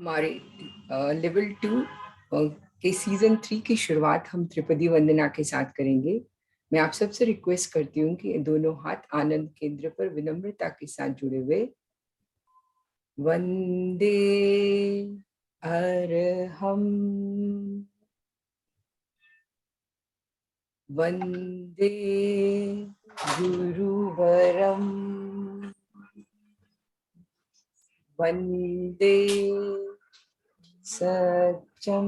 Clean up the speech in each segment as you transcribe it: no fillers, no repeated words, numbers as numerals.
हमारे लेवल 2 के सीजन 3 की शुरुआत हम त्रिपदी वंदना के साथ करेंगे। मैं आप सबसे रिक्वेस्ट करती हूँ कि दोनों हाथ आनंद केंद्र पर विनम्रता के साथ जुड़े हुए वंदे अरहम, वंदे गुरुवरम, वंदे सत्यम।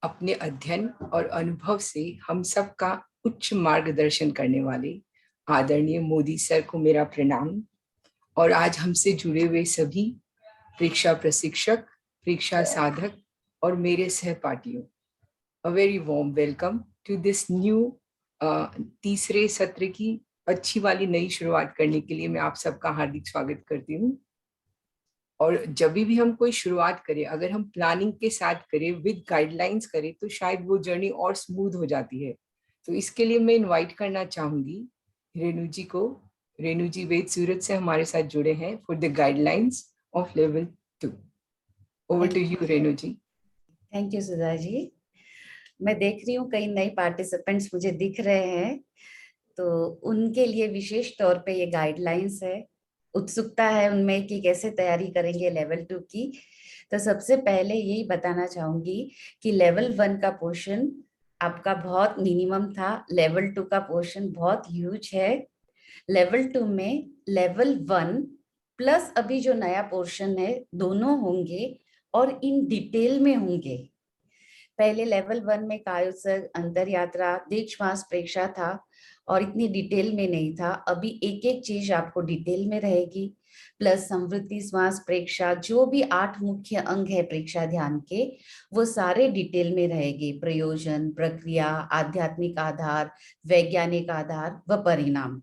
अपने अध्ययन और अनुभव से हम सबका उच्च मार्गदर्शन करने वाले आदरणीय मोदी सर को मेरा प्रणाम। और आज हमसे जुड़े हुए सभी परीक्षा प्रशिक्षक, परीक्षा साधक और मेरे सहपाठियों, a very warm welcome to this new तीसरे सत्र की अच्छी वाली नई शुरुआत करने के लिए मैं आप सबका हार्दिक स्वागत करती हूँ। और जब भी हम कोई शुरुआत करें, अगर हम प्लानिंग के साथ करें, विद गाइडलाइंस करें, तो शायद वो जर्नी और स्मूथ हो जाती है। तो इसके लिए मैं इनवाइट करना चाहूंगी रेणु जी को। रेणु जी वेद सूरत से हमारे साथ जुड़े हैं for the guidelines of level 2। Over to you Renu ji. Thank you Sudha ji. मैं देख रही हूँ कई नए पार्टिसिपेंट्स मुझे दिख रहे हैं, तो उनके लिए विशेष तौर पे ये गाइडलाइंस है। उत्सुकता है उनमें कि कैसे तैयारी करेंगे लेवल 2 की। तो सबसे पहले यही बताना चाहूंगी कि लेवल 1 का पोर्शन आपका बहुत मिनिमम था, लेवल 2 का पोर्शन बहुत ह्यूज है। लेवल 2 में लेवल 1 प्लस अभी जो नया पोर्शन है दोनों होंगे और इन डिटेल में होंगे। पहले लेवल 1 में कायोत्सर्ग, अंतर यात्रा, दीक्षमास प्रेक्षा था और इतनी डिटेल में नहीं था। अभी एक एक चीज आपको डिटेल में रहेगी, प्लस संवृत्ति, श्वास प्रेक्षा, जो भी 8 मुख्य अंग है प्रेक्षा ध्यान के, वो सारे डिटेल में रहेंगे। प्रयोजन, प्रक्रिया, आध्यात्मिक आधार, वैज्ञानिक आधार व परिणाम।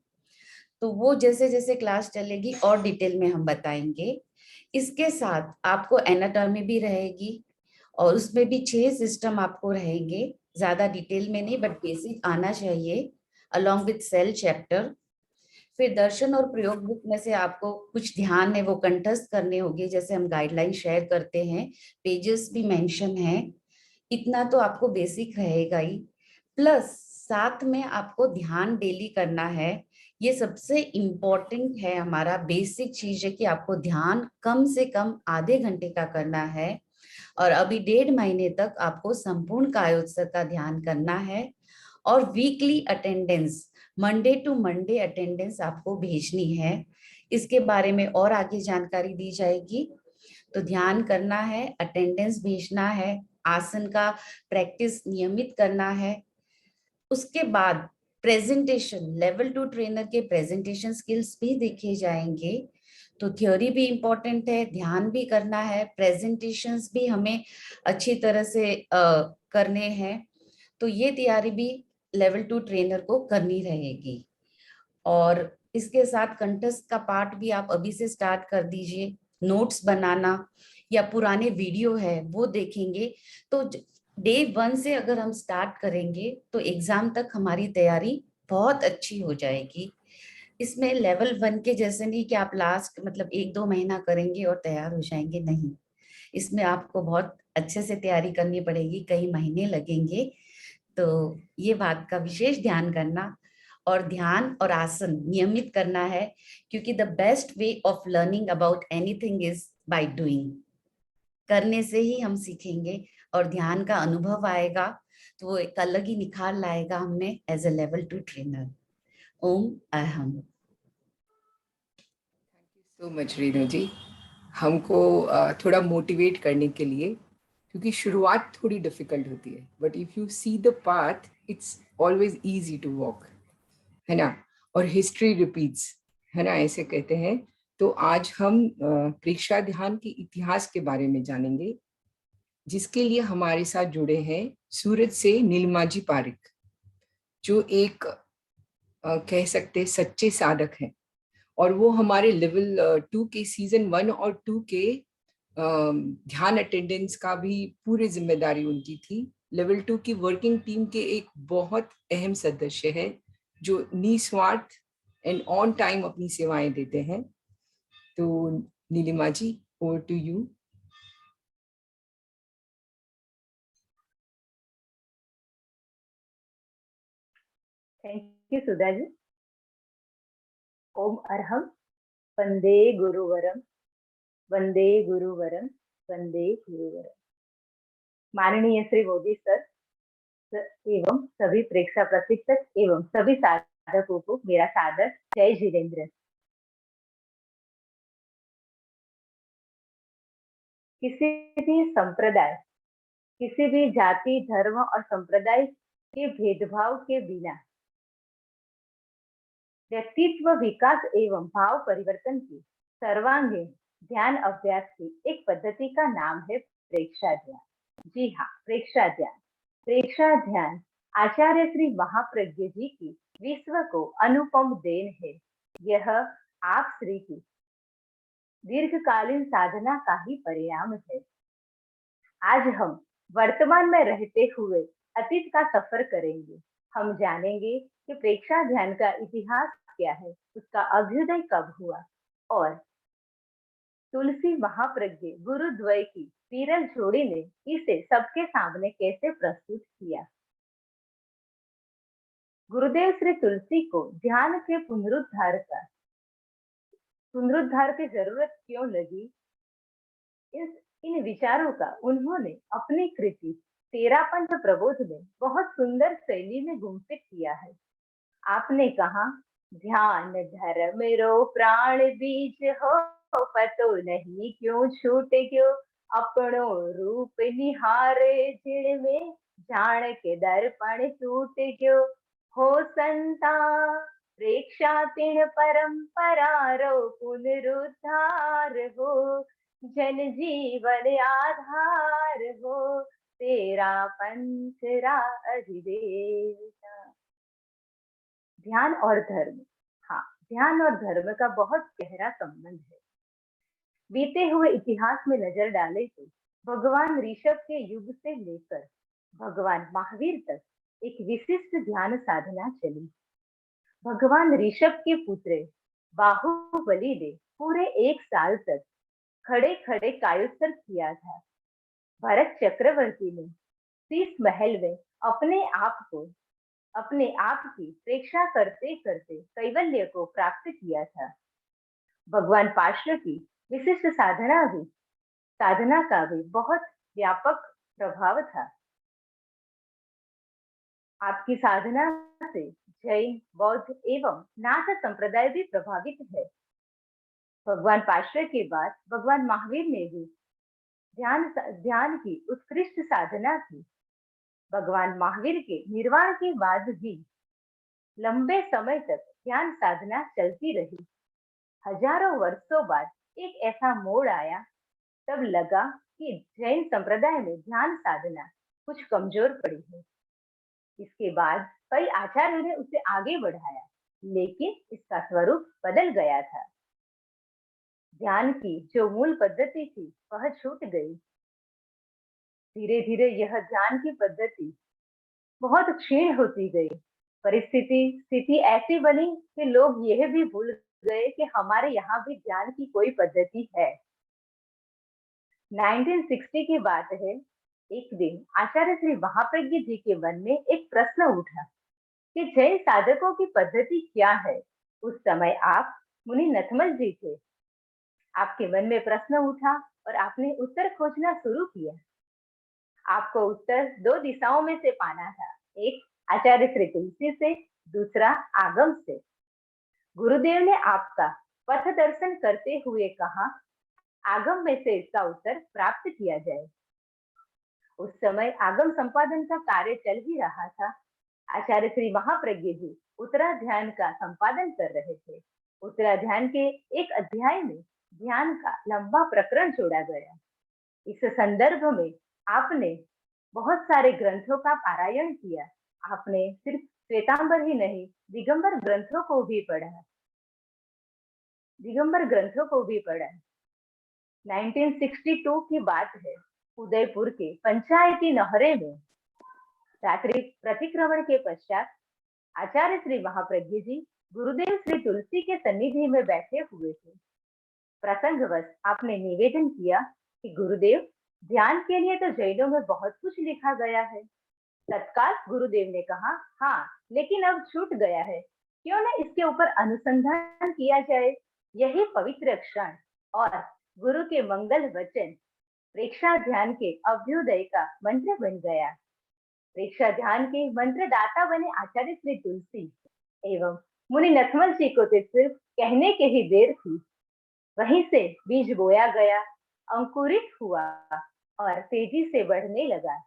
तो वो जैसे जैसे क्लास चलेगी और डिटेल में हम बताएंगे। इसके साथ आपको एनाटॉमी भी रहेगी और उसमें भी 6 सिस्टम आपको रहेंगे, ज्यादा डिटेल में नहीं बट बेसिक आना चाहिए, अलोंग विथ सेल चैप्टर। फिर दर्शन और प्रयोग बुक में से आपको कुछ ध्यान है वो कंठस्थ करने होंगे, जैसे हम गाइडलाइन शेयर करते हैं, पेजेस भी मेंशन है। इतना तो आपको बेसिक रहेगा ही, प्लस साथ में आपको ध्यान डेली करना है। ये सबसे इम्पोर्टेंट है, हमारा बेसिक चीज है कि आपको ध्यान कम से कम आधे घंटे का करना है। और अभी 1.5 महीने तक आपको संपूर्ण कायोत्सव का ध्यान करना है। और weekly attendance, Monday to Monday attendance आपको भेजनी है। इसके बारे में और आगे जानकारी दी जाएगी। तो ध्यान करना है, अटेंडेंस भेजना है, आसन का प्रैक्टिस नियमित करना है। उसके बाद प्रेजेंटेशन, लेवल 2 ट्रेनर के प्रेजेंटेशन स्किल्स भी देखे जाएंगे। तो थ्योरी भी इम्पोर्टेंट है, ध्यान भी करना है, प्रेजेंटेशंस भी हमें अच्छी तरह से करने हैं। तो ये तैयारी भी लेवल 2 ट्रेनर को करनी रहेगी। और इसके साथ कंठस्थ का पार्ट भी आप अभी से स्टार्ट कर दीजिए। नोट्स बनाना या पुराने वीडियो है वो देखेंगे। तो डे 1 से अगर हम स्टार्ट करेंगे तो एग्जाम तक हमारी तैयारी बहुत अच्छी हो जाएगी। इसमें लेवल 1 के जैसे नहीं कि आप लास्ट मतलब 1-2 महीना करेंगे और तैयार हो जाएंगे, नहीं। इसमें आपको बहुत अच्छे से तैयारी करनी पड़ेगी, कई महीने लगेंगे। तो ये बात का विशेष ध्यान करना, और ध्यान और आसन नियमित करना है, क्योंकि the best way of learning about anything is by doing. करने से ही हम सीखेंगे और ध्यान का अनुभव आएगा, तो वो एक अलग ही निखार लाएगा हमें एज ए लेवल 2 ट्रेनर। ओम अहम। Thank you so much Renu ji, हमको थोड़ा मोटिवेट करने के लिए, क्योंकि शुरुआत थोड़ी डिफिकल्ट होती है, but if you see the path it's always easy to walk, है ना। और हिस्ट्री रिपीट्स, है ना, ऐसे कहते हैं। तो आज हम परीक्षा ध्यान के इतिहास के बारे में जानेंगे, जिसके लिए हमारे साथ जुड़े हैं सूरत से नीलिमा जी पारिक, जो एक कह सकते हैं सच्चे साधक हैं। और वो हमारे लेवल 2 के सीजन 1 और 2 के ध्यान अटेंडेंस का भी पूरी जिम्मेदारी उनकी थी। लेवल 2 की वर्किंग टीम के एक बहुत अहम सदस्य है, जो निस्वार्थ एंड ऑन टाइम अपनी सेवाएं देते हैं। तो Nilima ji, over to you. Thank you Sudha ji. ओम अरहम वंदे गुरुवरम, वंदे गुरुवरम, वंदे गुरुवरम। माननीय श्री मोदी सर एवं सभी प्रेक्षा प्रशिक्षक एवं सभी साधकों को मेरा सादर जय जितेंद्र। किसी भी संप्रदाय, किसी भी जाति, धर्म और संप्रदाय के भेदभाव के बिना व्यक्तित्व विकास एवं भाव परिवर्तन की सर्वांगीण ध्यान अभ्यास की एक पद्धति का नाम है प्रेक्षा ध्यान। जी हाँ, प्रेक्षा ध्यान। प्रेक्षा ध्यान आचार्य श्री महाप्रज्ञ जी की विश्व को अनुपम देन है। यह आप श्री की दीर्घकालीन साधना का ही परिणाम है। आज हम वर्तमान में रहते हुए अतीत का सफर करेंगे। हम जानेंगे कि प्रेक्षा ध्यान का इतिहास क्या है, उसका अभ्युदय कब हुआ और तुलसी महाप्रज्ञ गुरुद्वय की पीरल जोड़ी ने इसे सबके सामने कैसे प्रस्तुत किया। गुरुदेव श्री तुलसी को ध्यान के पुनरुद्धार की जरूरत क्यों लगी, इन विचारों का उन्होंने अपनी कृति तेरापंथ प्रबोध में बहुत सुंदर शैली में गुंफित किया है। आपने कहा, ध्यान धर्म रो प्राण बीज हो, पतो नहीं क्यों छूटे क्यों, अपनो रूप निहारे जिण में, जान के दर्पण टूटे क्यों, हो संता प्रेक्षा तिण परंपरा रो पुनरुद्धार हो, जन जीवन आधार हो, तेरा पंथ रा अधिदेवता। ध्यान और धर्म, हाँ, ध्यान और धर्म का बहुत गहरा संबंध है। बीते हुए इतिहास में नजर डाले तो भगवान ऋषभ के युग से लेकर भगवान महावीर तक एक विशिष्ट ध्यान साधना चली। भगवान ऋषभ के पुत्र बाहुबली ने पूरे 1 साल तक खड़े खड़े कायोत्सर्ग किया था। भरत चक्रवर्ती ने शीश महल में अपने आप की प्रेक्षा करते करते कैवल्य को प्राप्त किया था। भगवान पार्श्व की विशिष्ट साधना का भी बहुत व्यापक प्रभाव था। आपकी साधना से जैन, बौद्ध एवं नाथ संप्रदाय भी प्रभावित है। भगवान पार्श्व के बाद भगवान महावीर ने भी ध्यान की उत्कृष्ट साधना की। भगवान महावीर के निर्वाण के बाद भी लंबे समय तक ध्यान साधना चलती रही। हजारों वर्षों बाद एक ऐसा मोड़ आया, तब लगा कि जैन संप्रदाय में ध्यान साधना कुछ कमजोर पड़ी है। इसके बाद कई आचार्यों ने उसे आगे बढ़ाया, लेकिन इसका स्वरूप बदल गया था। ध्यान की जो मूल पद्धति थी वह छूट गई। धीरे धीरे यह ध्यान की पद्धति बहुत क्षीण होती गई। स्थिति ऐसी बनी कि लोग यह भी भूल गए कि हमारे यहाँ भी ध्यान की कोई पद्धति है। 1960 की बात है। एक दिन आचार्य श्री महाप्रज्ञ जी के मन में एक प्रश्न उठा कि जैन साधकों की पद्धति क्या है। उस समय आप मुनि नथमल जी थे। आपके मन में प्रश्न उठा और आपने उत्तर खोजना शुरू किया। आपको उत्तर 2 दिशाओं में से पाना था, एक आचार्य श्री तुलसी से, दूसरा आगम से। गुरुदेव ने आपका पथ दर्शन करते हुए कहा, आगम में से इसका उत्तर प्राप्त किया जाए। उस समय आगम संपादन का कार्य चल ही रहा था। आचार्य श्री महाप्रज्ञ जी उत्तराध्यान का संपादन कर रहे थे। उत्तराध्यान के एक अध्याय में ध्यान का लंबा प्रकरण जोड़ा गया। इस संदर्भ में आपने बहुत सारे ग्रंथों का पारायण किया। आपने सिर्फ श्वेतांबर ही नहीं, दिगंबर ग्रंथों को भी पढ़ा। 1962 की बात है। उदयपुर के पंचायती नहरे में रात्रि प्रतिक्रमण के पश्चात आचार्य श्री महाप्रज्ञ जी गुरुदेव श्री तुलसी के सन्निधि में बैठे हुए थे। प्रसंगवश आपने निवेदन किया कि गुरुदेव, ध्यान के लिए तो जैनों में बहुत कुछ लिखा गया है। तत्काल गुरुदेव ने कहा, हाँ, लेकिन अब छूट गया है, क्यों न इसके ऊपर अनुसंधान किया जाए। यही पवित्र क्षण और गुरु के मंगल वचन प्रेक्षा ध्यान के अभ्युदय का मंत्र बन गया। प्रेक्षा ध्यान के मंत्र दाता बने आचार्य श्री तुलसी एवं मुनि नथमल जी को तो सिर्फ कहने के ही देर थी। वहीं से बीज बोया गया, अंकुरित हुआ और तेजी से बढ़ने लगा।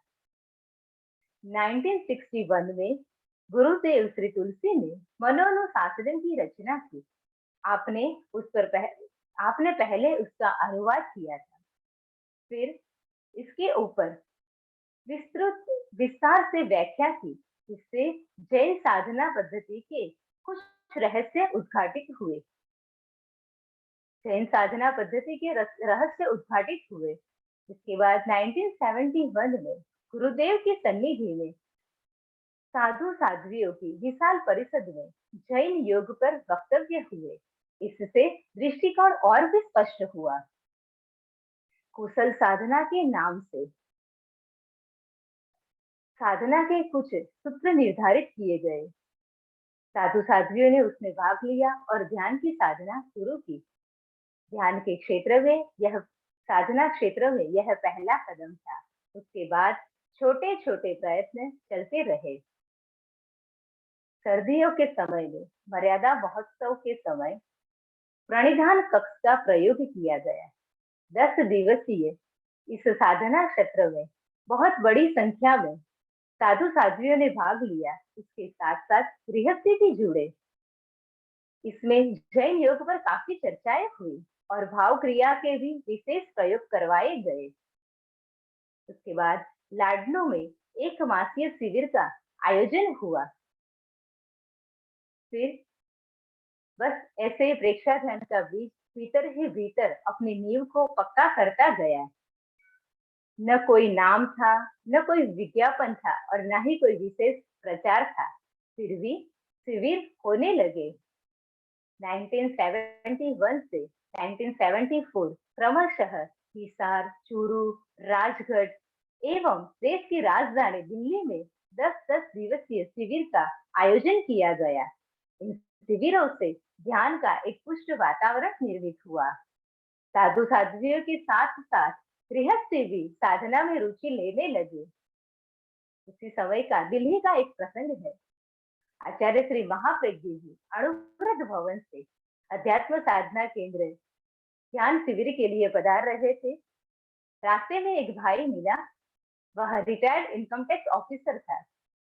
1961 में गुरुदेव श्री तुलसी ने मनोनुशासन की रचना की। आपने पहले उसका अनुवाद किया था, फिर इसके ऊपर विस्तार से व्याख्या की, जिससे जैन साधना पद्धति के कुछ रहस्य उद्घाटित हुए। जैन साधना पद्धति के रहस्य उद्घाटित हुए। इसके बाद 1971 में गुरुदेव की सन्निधि में साधु साध्वियों की विशाल परिषद में जैन योग पर वक्तव्य हुए। इससे दृष्टिकोण और भी स्पष्ट हुआ। कुशल साधना के नाम से साधना के कुछ सूत्र निर्धारित किए गए। साधु साध्वियों ने उसमें भाग लिया और ध्यान की साधना शुरू की। ध्यान के क्षेत्र में यह साधना क्षेत्र में यह पहला कदम था। उसके बाद छोटे छोटे प्रयत्न चलते रहे। सर्दियों के समय में मर्यादा महोत्सव के समय प्रणिधान कक्ष का प्रयोग किया गया। 10 दिवसीय इस साधना क्षेत्र में बहुत बड़ी संख्या में साधु साध्वियों ने भाग लिया। इसके साथ साथ गृहस्थी भी जुड़े। इसमें जैन योग पर काफी चर्चाएं हुई और भाव क्रिया के भी विशेष प्रयोग करवाए गए। उसके बाद लाडनू में एक मासीय शिविर का आयोजन हुआ। फिर बस ऐसे प्रेक्षा ध्यान का बीज भीतर ही भीतर अपनी नींव को पक्का करता गया। न कोई नाम था, न कोई विज्ञापन था और न ही कोई विशेष प्रचार था। फिर भी शिविर होने लगे। 1971 से 1974 क्रमशः हिसार, चूरू, राजगढ़ एवं देश की राजधानी दिल्ली में 10-10 दिवसीय शिविर का आयोजन किया गया। इन शिविरों से ध्यान का एक पुष्ट वातावरण निर्मित हुआ। साधु साध्वियों के साथ साथ गृहस्थी भी साधना में रुचि लेने लगे। उसी समय का दिल्ली का एक प्रसंग है। आचार्य श्री महाप्रज्ञ जी अणुव्रत भवन से अध्यात्म साधना केंद्र ध्यान शिविर के लिए पधार रहे थे। रास्ते में एक भाई मिला। वह रिटायर्ड इनकम टैक्स ऑफिसर था।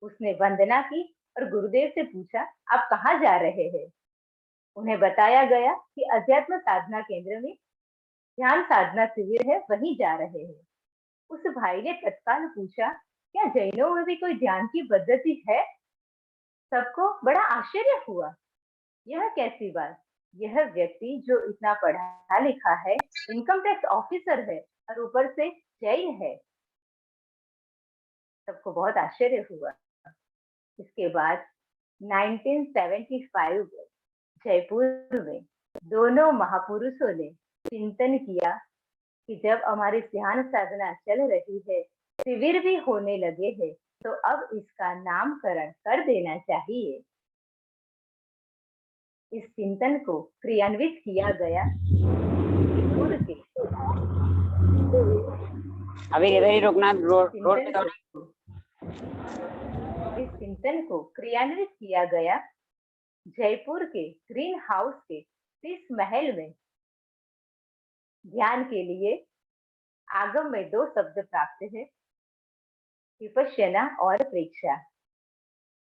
उसने वंदना की और गुरुदेव से पूछा, आप कहाँ जा रहे हैं? उन्हें बताया गया कि अध्यात्म साधना केंद्र में ध्यान साधना शिविर है, वहीं जा रहे हैं। उस भाई ने तत्काल पूछा, क्या जैनों में भी कोई ध्यान की पद्धति है? सबको बड़ा आश्चर्य हुआ। यह कैसी बात? यह व्यक्ति जो इतना पढ़ा लिखा है, इनकम टैक्स ऑफिसर है और ऊपर से जैन है। सबको बहुत आश्चर्य हुआ। इसके बाद 1975 में जयपुर में दोनों महापुरुषों ने चिंतन किया कि जब हमारी ध्यान साधना चल रही है, शिविर भी होने लगे हैं, तो अब इसका नामकरण कर देना चाहिए। इस चिंतन को क्रियान्वित किया गया। अभी इधर ही रुकना, रोड पे इस चिंतन को क्रियान्वित किया गया। जयपुर के ग्रीन हाउस के शीश महल में ध्यान के लिए आगम में 2 शब्द प्राप्त है, विपश्यना और प्रेक्षा।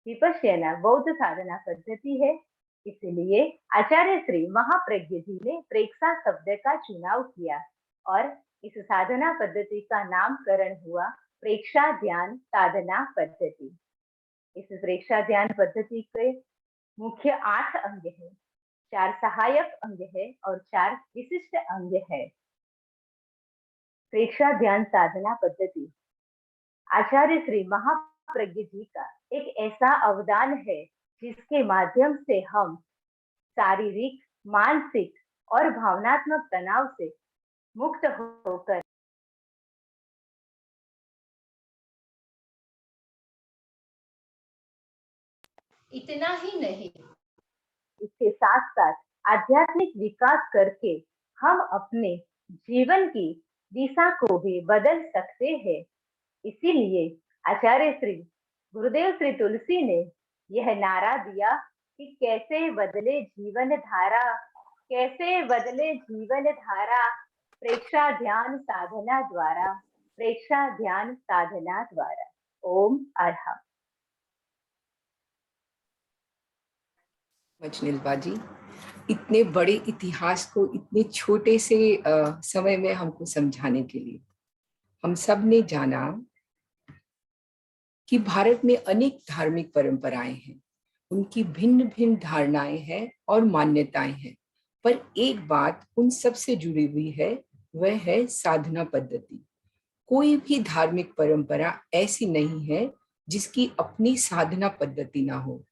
विपश्यना बौद्ध साधना पद्धति है, इसलिए आचार्य श्री महाप्रज्ञ जी ने प्रेक्षा शब्द का चुनाव किया और इस साधना पद्धति का नामकरण हुआ प्रेक्षा ध्यान साधना पद्धति। इस प्रेक्षा ध्यान पद्धति के मुख्य 8 अंग है, 4 सहायक अंग है और 4 विशिष्ट अंग है। प्रेक्षा ध्यान साधना पद्धति आचार्य श्री महाप्रज्ञ जी का एक ऐसा अवदान है जिसके माध्यम से हम शारीरिक, मानसिक और भावनात्मक तनाव से मुक्त होकर इतना ही नहीं, इसके साथ साथ आध्यात्मिक विकास करके हम अपने जीवन की दिशा को भी बदल सकते हैं। इसीलिए आचार्य श्री गुरुदेव श्री तुलसी ने यह नारा दिया कि कैसे बदले जीवन धारा, कैसे बदले जीवन धारा, प्रेक्षा ध्यान साधना द्वारा, प्रेक्षा ध्यान साधना द्वारा। ओम अर्हम। नीलपा जी, इतने बड़े इतिहास को इतने छोटे से समय में हमको समझाने के लिए। हम सब ने जाना कि भारत में अनेक धार्मिक परंपराएं हैं, उनकी भिन्न भिन्न धारणाएं हैं और मान्यताएं हैं, पर एक बात उन सब से जुड़ी हुई है, वह है साधना पद्धति। कोई भी धार्मिक परंपरा ऐसी नहीं है जिसकी अपनी साधना पद्धति ना हो।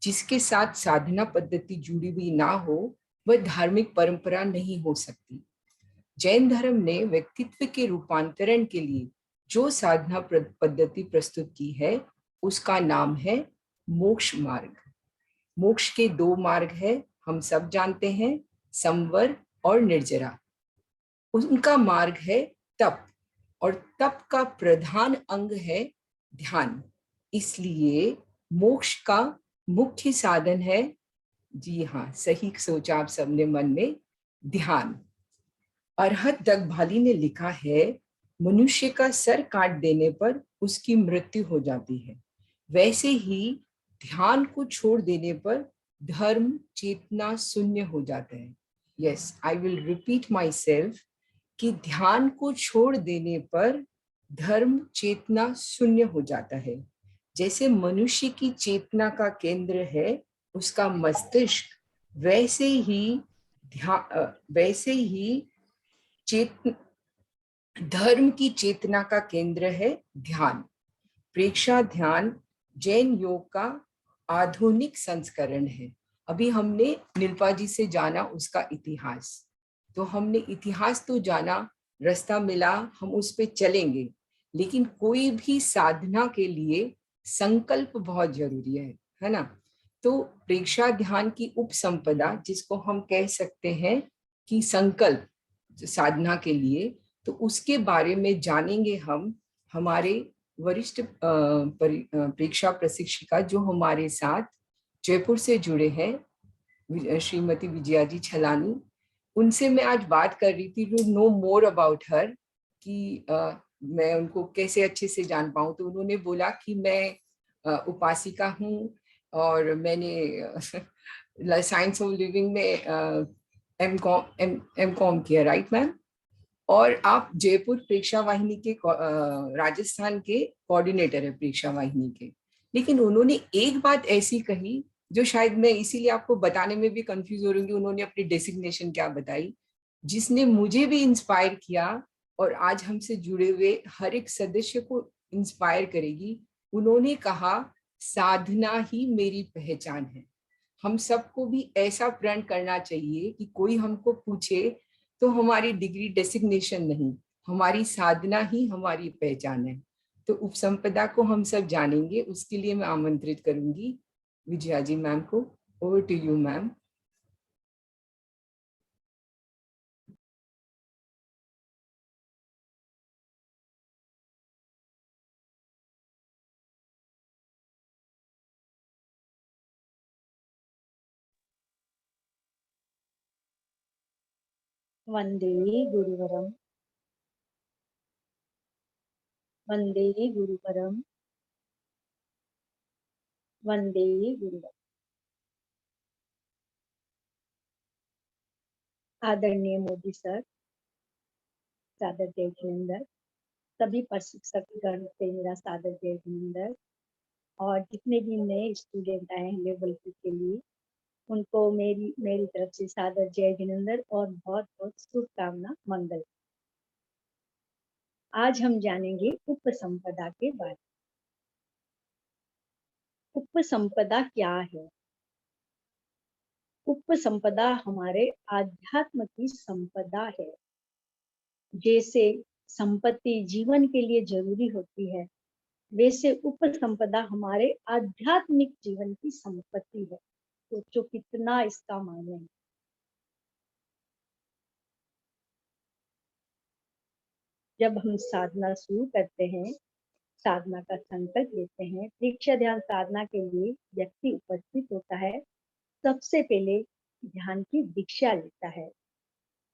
जिसके साथ साधना पद्धति जुड़ी हुई ना हो, वह धार्मिक परंपरा नहीं हो सकती। जैन धर्म ने व्यक्तित्व के रूपांतरण के लिए जो साधना पद्धति प्रस्तुत की है, उसका नाम है मोक्ष मार्ग। मोक्ष के दो मार्ग है, हम सब जानते हैं, संवर और निर्जरा। उनका मार्ग है तप, और तप का प्रधान अंग है ध्यान। इसलिए मोक्ष का मुख्य साधन है, जी हाँ, सही सोचा आप सबने मन में, ध्यान। अरहत दगभाली ने लिखा है, मनुष्य का सर काट देने पर उसकी मृत्यु हो जाती है, वैसे ही ध्यान को छोड़ देने पर धर्म चेतना शून्य हो जाता है। Yes, I will repeat my self, कि ध्यान को छोड़ देने पर धर्म चेतना शून्य हो जाता है। जैसे मनुष्य की चेतना का केंद्र है उसका मस्तिष्क, वैसे ही धर्म की चेतना का केंद्र है ध्यान। प्रेक्षा ध्यान जैन योग का आधुनिक संस्करण है। अभी हमने नीलपा जी से जाना उसका इतिहास, तो हमने इतिहास तो जाना, रास्ता मिला, हम उस पे चलेंगे, लेकिन कोई भी साधना के लिए संकल्प बहुत जरूरी है ना। तो प्रेक्षा ध्यान की उपसंपदा, जिसको हम कह सकते हैं कि संकल्प साधना के लिए, तो उसके बारे में जानेंगे हम हमारे वरिष्ठ प्रेक्षा प्रशिक्षिका जो हमारे साथ जयपुर से जुड़े हैं, श्रीमती विजया जी छलानी। उनसे मैं आज बात कर रही थी to know more about her, कि मैं उनको कैसे अच्छे से जान पाऊं। तो उन्होंने बोला कि मैं उपासिका हूँ और मैंने साइंस ऑफ लिविंग में एम कॉम किया, राइट मैम? और आप जयपुर प्रेक्षा वाहिनी के राजस्थान के कोऑर्डिनेटर है प्रेक्षा वाहिनी के। लेकिन उन्होंने एक बात ऐसी कही जो शायद मैं इसीलिए आपको बताने में भी कंफ्यूज हो रही हूँ, उन्होंने अपनी डेसिग्नेशन क्या बताई, जिसने मुझे भी इंस्पायर किया और आज हमसे जुड़े हुए हर एक सदस्य को इंस्पायर करेगी। उन्होंने कहा, साधना ही मेरी पहचान है। हम सबको भी ऐसा प्रण करना चाहिए कि कोई हमको पूछे तो हमारी डिग्री डेसिग्नेशन नहीं, हमारी साधना ही हमारी पहचान है। तो उपसंपदा को हम सब जानेंगे, उसके लिए मैं आमंत्रित करूंगी विजया जी मैम को। Over to you ma'am. वंदे गुरुवरम, वंदे गुरुवरम, वंदे गुरुवरम। आदरणीय मोदी सर, सादर जय जिनेंद्र, सभी प्रशिक्षक गण से मेरा सादर जय जिनेंद्र, और जितने भी नए स्टूडेंट आए हैं लेवल 2 के लिए, उनको मेरी तरफ से सादर जय जिनेंद्र और बहुत बहुत शुभकामना मंगल। आज हम जानेंगे उपसंपदा के बारे में। उपसंपदा क्या है? उपसंपदा हमारे आध्यात्म की संपदा है। जैसे संपत्ति जीवन के लिए जरूरी होती है, वैसे उपसंपदा हमारे आध्यात्मिक जीवन की संपत्ति है। सोचो कितना इसका मायने है। जब हम साधना शुरू करते हैं, साधना का संकल्प लेते हैं, दीक्षा ध्यान साधना के लिए व्यक्ति उपस्थित होता है, सबसे पहले ध्यान की दीक्षा लेता है।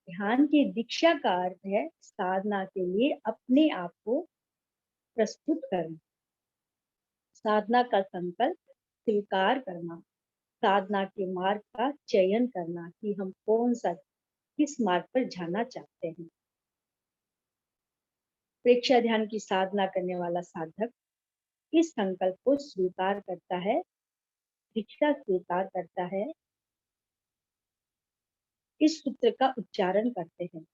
ध्यान की दीक्षा का अर्थ है साधना के लिए अपने आप को प्रस्तुत करना, साधना का संकल्प स्वीकार करना, साधना के मार्ग का चयन करना कि हम कौन सा किस मार्ग पर जाना चाहते हैं। प्रेक्षा ध्यान की साधना करने वाला साधक इस संकल्प को स्वीकार करता है, दीक्षा स्वीकार करता है। इस सूत्र का उच्चारण करते हैं,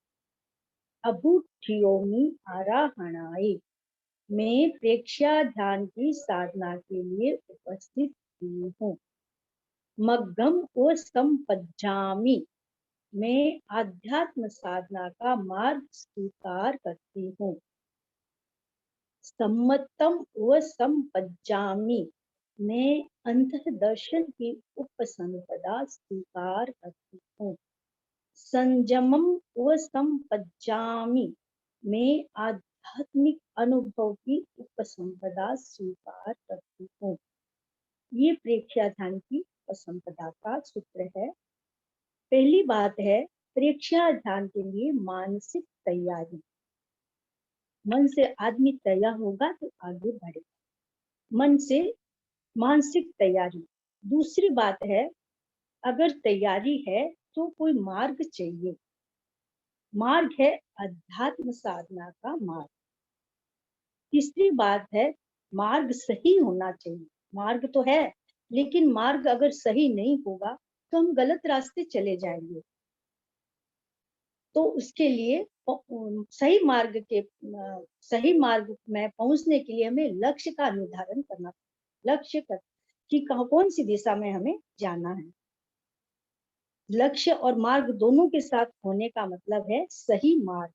अभूठियोमी आराहणाई। मैं प्रेक्षा ध्यान की साधना के लिए उपस्थित हुई हूँ। मग्गम व संपज्जामि। मैं आध्यात्म साधना का मार्ग स्वीकार करती हूँ। सम्मतम व संपज्जामि। मैं अंतः दर्शन की उपसंपदा स्वीकार करती हूँ। संयमम व संपज्जामि। मैं आध्यात्मिक अनुभव की उपसंपदा स्वीकार करती हूँ। ये प्रेक्षा ध्यान की उपसंपदा का सूत्र है। पहली बात है प्रेक्षा ध्यान के लिए मानसिक तैयारी। मन से आदमी तैयार होगा तो आगे बढ़ेगा। मन से मानसिक तैयारी। दूसरी बात है अगर तैयारी है तो कोई मार्ग चाहिए। मार्ग है अध्यात्म साधना का मार्ग। तीसरी बात है मार्ग सही होना चाहिए। मार्ग तो है लेकिन मार्ग अगर सही नहीं होगा तो हम गलत रास्ते चले जाएंगे। तो उसके लिए सही मार्ग में पहुंचने के लिए हमें लक्ष्य का निर्धारण करना, लक्ष्य कि कौन सी दिशा में हमें जाना है। लक्ष्य और मार्ग दोनों के साथ होने का मतलब है सही मार्ग।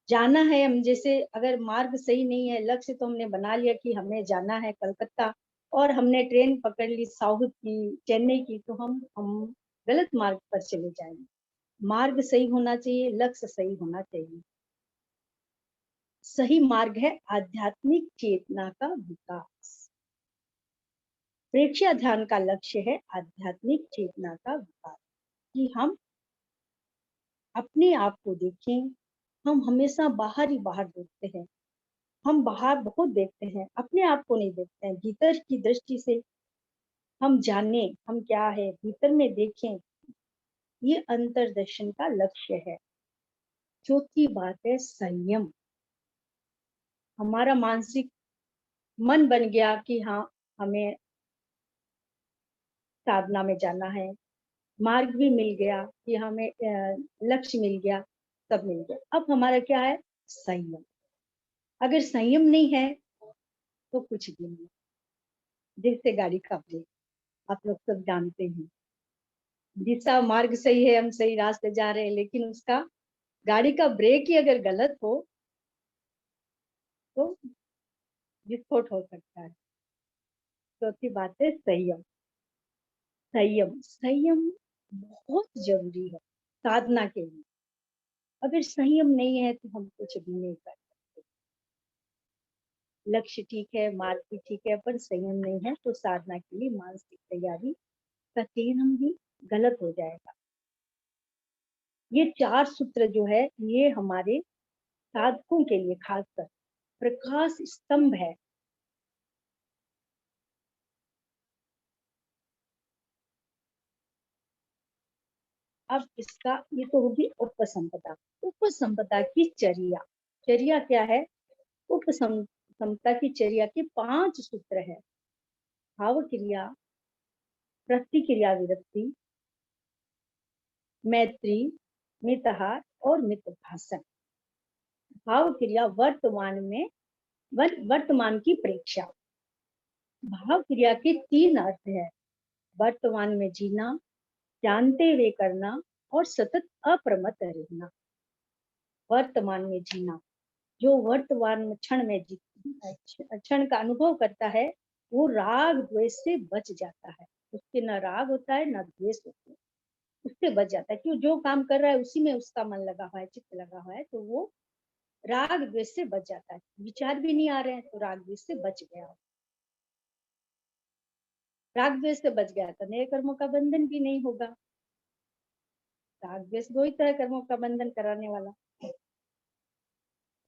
जाना है हम, जैसे अगर मार्ग सही नहीं है, लक्ष्य तो हमने बना लिया कि हमें जाना है कलकत्ता और हमने ट्रेन पकड़ ली साउथ की, चेन्नई की, तो हम गलत मार्ग पर चले जाएंगे। मार्ग सही होना चाहिए, लक्ष्य सही होना चाहिए। सही मार्ग है आध्यात्मिक चेतना का विकास। प्रेक्षा ध्यान का लक्ष्य है आध्यात्मिक चेतना का विकास, कि हम अपने आप को देखें। हम हमेशा बाहर ही बाहर देखते हैं, हम बाहर बहुत देखते हैं, अपने आप को नहीं देखते हैं। भीतर की दृष्टि से हम जाने हम क्या है, भीतर में देखें। ये अंतर्दर्शन का लक्ष्य है। चौथी बात है संयम। हमारा मानसिक मन बन गया कि हाँ हमें साधना में जाना है, मार्ग भी मिल गया कि हमें लक्ष्य मिल गया, सब मिल गया। अब हमारा क्या है संयम। अगर संयम नहीं है तो कुछ भी नहीं। जैसे गाड़ी का ब्रेक, आप लोग सब जानते हैं, दिशा मार्ग सही है, हम सही रास्ते जा रहे हैं, लेकिन उसका गाड़ी का ब्रेक ही अगर गलत हो तो विस्फोट हो सकता है। चौथी बात है संयम। संयम संयम बहुत जरूरी है साधना के लिए। अगर संयम नहीं है तो हम कुछ भी नहीं कर सकते। लक्ष्य ठीक है, मार्ग भी ठीक है, पर संयम नहीं है तो साधना के लिए मानसिक तैयारी का चयन भी गलत हो जाएगा। ये 4 सूत्र जो है ये हमारे साधकों के लिए खासकर प्रकाश स्तंभ है। अब इसका ये तो होगी उपसंपदा। उपसंपदा की चर्या। चर्या क्या है? उपसंपदा की चर्या के 5 सूत्र है। भाव क्रिया, प्रतिक्रिया विरक्ति, मैत्री, मितहार और मितभाषण। भाव क्रिया वर्तमान की प्रेक्षा। भाव क्रिया के 3 अर्थ है। वर्तमान में जीना, जानते हुए करना और सतत अप्रमत्त रहना, वर्तमान में जीना। जो वर्तमान क्षण में क्षण का अनुभव करता है वो राग द्वेष से बच जाता है। उसके न राग होता है न द्वेष होता है, उससे बच जाता है। क्यों? जो काम कर रहा है उसी में उसका मन लगा हुआ है, चित्त लगा हुआ है, तो वो राग द्वेष से बच जाता है। विचार भी नहीं आ रहे हैं तो राग द्वेष से बच गया। राग द्वेष से बच गया तो नए कर्मों का बंधन भी नहीं होगा। राग द्वेष दो ही तरह कर्मों का बंधन कराने वाला।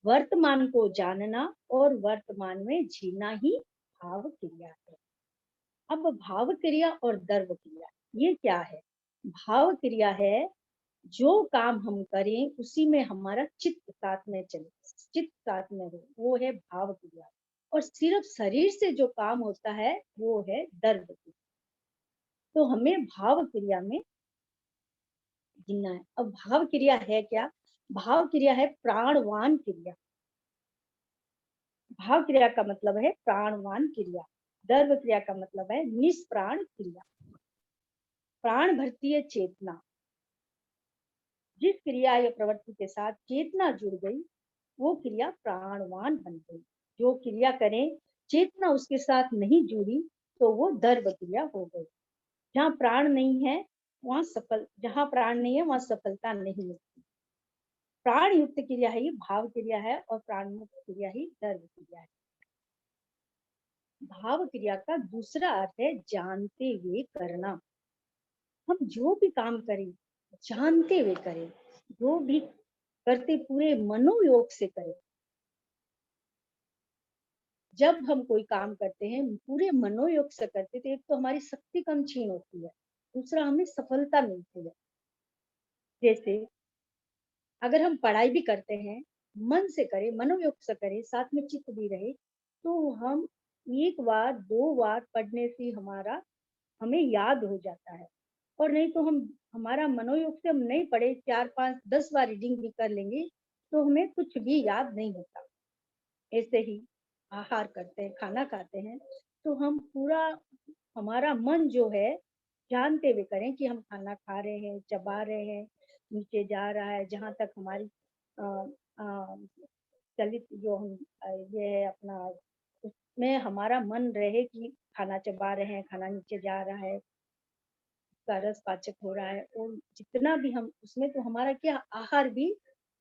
वर्तमान को जानना और वर्तमान में जीना ही भाव क्रिया है। अब भाव क्रिया और दर्व क्रिया ये क्या है? भाव क्रिया है जो काम हम करें उसी में हमारा चित्त साथ में चले, चित्त साथ में हो, वो है भाव क्रिया। और सिर्फ शरीर से जो काम होता है वो है दर्व क्रिया। तो हमें भाव क्रिया में जीना है। अब भाव क्रिया है क्या? भाव क्रिया है प्राणवान क्रिया। भाव क्रिया का मतलब है प्राणवान क्रिया। दर्व क्रिया का मतलब है निष्प्राण क्रिया। प्राण भरती है चेतना। जिस क्रिया या प्रवृत्ति के साथ चेतना जुड़ गई वो क्रिया प्राणवान बन गई। जो क्रिया करें चेतना उसके साथ नहीं जुड़ी तो वो दर्व क्रिया हो गई। जहाँ प्राण नहीं है वहाँ जहाँ प्राण नहीं है वहाँ सफलता नहीं मिलती। प्राण युक्त क्रिया ही भाव क्रिया है और प्राण मुक्त क्रिया ही दर्व क्रिया है। भाव क्रिया का दूसरा अर्थ है जानते हुए करना। हम जो भी काम करें जानते हुए करें, जो भी करते पूरे मनोयोग से करें। जब हम कोई काम करते हैं पूरे मनोयोग से करते तो एक तो हमारी शक्ति कम क्षीण होती है, दूसरा हमें सफलता मिलती है। जैसे अगर हम पढ़ाई भी करते हैं मन से करें, मनोयोग से करें, साथ में चित्त भी रहे, तो हम एक बार दो बार पढ़ने से हमें याद हो जाता है। और नहीं तो हम हमारा मनोयोग से हम नहीं पढ़े 4 5 10 बार रीडिंग भी कर लेंगे तो हमें कुछ भी याद नहीं होता। ऐसे ही आहार करते हैं, खाना खाते हैं, तो हम पूरा हमारा मन जो है जानते हुए करें कि हम खाना खा रहे हैं, चबा रहे हैं, नीचे जा रहा है, जहाँ तक हमारी अ, अ, चलित जो हम ये है अपना, उसमें हमारा मन रहे कि खाना चबा रहे हैं, खाना नीचे जा रहा है, उसका रस पाचक हो रहा है। और जितना भी हम उसमें तो हमारा क्या आहार भी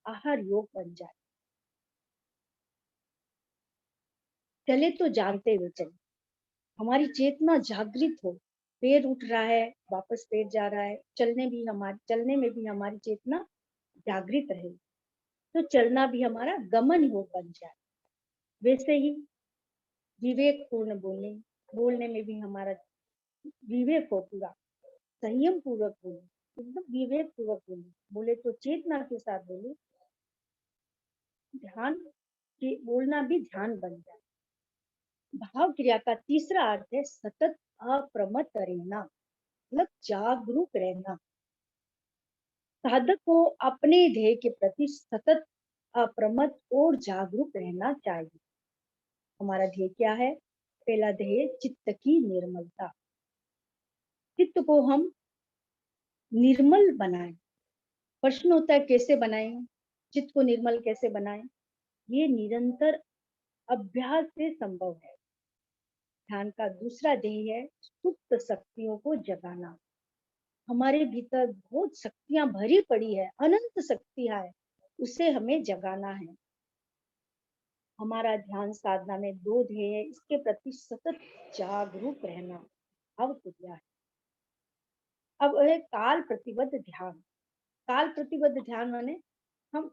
आहार योग बन जाए। चले तो जानते हुए चले, हमारी चेतना जागृत हो। पैर उठ रहा है वापस पैर जा रहा है, चलने में भी हमारी चेतना जागृत रहे, तो चलना भी हमारा गमन योग बन जाए। वैसे ही विवेक पूर्ण बोलने में भी हमारा विवेक हो, पूरा संयम पूर्वक बोले, एकदम विवेक पूर्वक बोले तो चेतना के साथ बोले, ध्यान के बोलना भी ध्यान बन जाए। भाव क्रिया का तीसरा अर्थ है सतत अप्रमत्त रहना, मतलब जागरूक रहना। साधक को अपने ध्येय के प्रति सतत अप्रमत्त और जागरूक रहना चाहिए। हमारा ध्येय क्या है? पहला ध्येय चित्त की निर्मलता। चित्त को हम निर्मल बनाएं। प्रश्न होता है कैसे बनाएं, चित्त को निर्मल कैसे बनाएं? ये निरंतर अभ्यास से संभव है। ध्यान का दूसरा ध्येय है सुप्त शक्तियों को जगाना। हमारे भीतर बहुत शक्तियां भरी पड़ी है, अनंत शक्तियां है, उसे हमें जगाना है। हमारा ध्यान साधना में दो ध्येय है, इसके प्रति सतत जागरूक रहना भाव क्रिया है। अब है काल प्रतिबद्ध ध्यान। काल प्रतिबद्ध ध्यान माने हम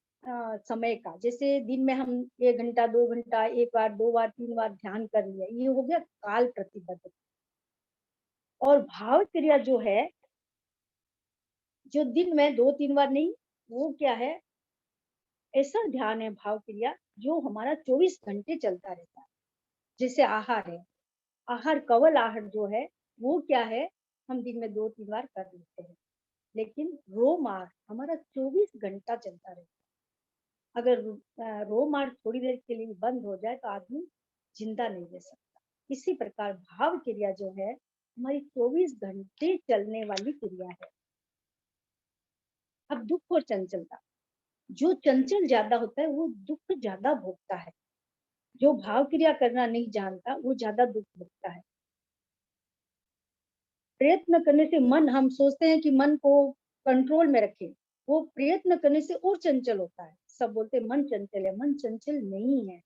समय का, जैसे दिन में हम 1 घंटा 2 घंटा, एक बार 2 बार 3 बार ध्यान कर लिया, ये हो गया काल प्रतिबद्ध। और भाव क्रिया जो है, जो दिन में 2 3 बार नहीं, वो क्या है? ऐसा ध्यान है भाव क्रिया जो हमारा 24 घंटे चलता रहता है। जैसे आहार है, आहार कवल आहार जो है वो क्या है, हम दिन में 2 3 बार कर लेते हैं, लेकिन रोम आहार हमारा 24 घंटा चलता रहता है। अगर रोम आहार थोड़ी देर के लिए बंद हो जाए तो आदमी जिंदा नहीं रह सकता। इसी प्रकार भाव क्रिया जो है हमारी 24 घंटे चलने वाली क्रिया है। अब दुख और चंचलता, जो चंचल ज्यादा होता है वो दुख ज्यादा भोगता है, जो भाव क्रिया करना नहीं जानता वो ज्यादा दुख भोगता है। प्रयत्न करने से मन, हम सोचते हैं कि मन को कंट्रोल में रखें, वो प्रयत्न करने से और चंचल होता है। सब बोलते हैं मन चंचल है, मन चंचल नहीं है।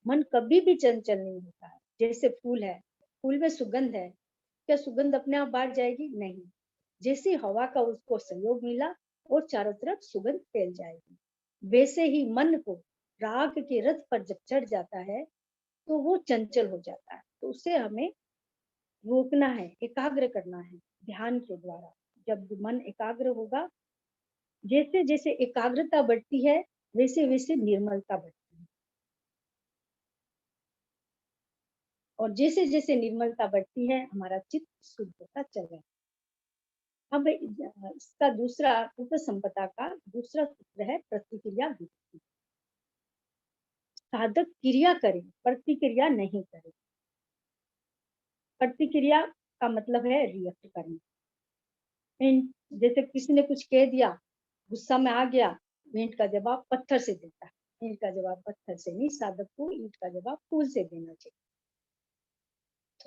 मन कभी भी चंचल नहीं होता है। जैसे फूल है, फूल में सुगंध है, क्या सुगंध अपने आप बाहर जाएगी? नहीं। जैसे हवा का उसको सहयोग मिला और चारों तरफ सुगंध फैल जाएगी। वैसे ही मन को राग के रथ पर जब चढ़ जाता है तो वो चंचल हो जाता है। तो उसे हमें रोकना है, एकाग्र करना है ध्यान के द्वारा। जब मन एकाग्र होगा, जैसे जैसे एकाग्रता बढ़ती है वैसे वैसे निर्मलता बढ़ती है, और जैसे जैसे निर्मलता बढ़ती है हमारा चित्त शुद्ध होता चला जाता है। अब इसका दूसरा उपसंपदा का दूसरा सूत्र है प्रतिक्रिया विधि। साधक क्रिया करे, प्रतिक्रिया नहीं करे। प्रतिक्रिया का मतलब है रिएक्ट करना। जैसे किसी ने कुछ कह दिया, गुस्सा में आ गया, ईंट का जवाब पत्थर से देता है। ईंट का जवाब पत्थर से नहीं, साधक को ईंट का जवाब फूल से देना चाहिए।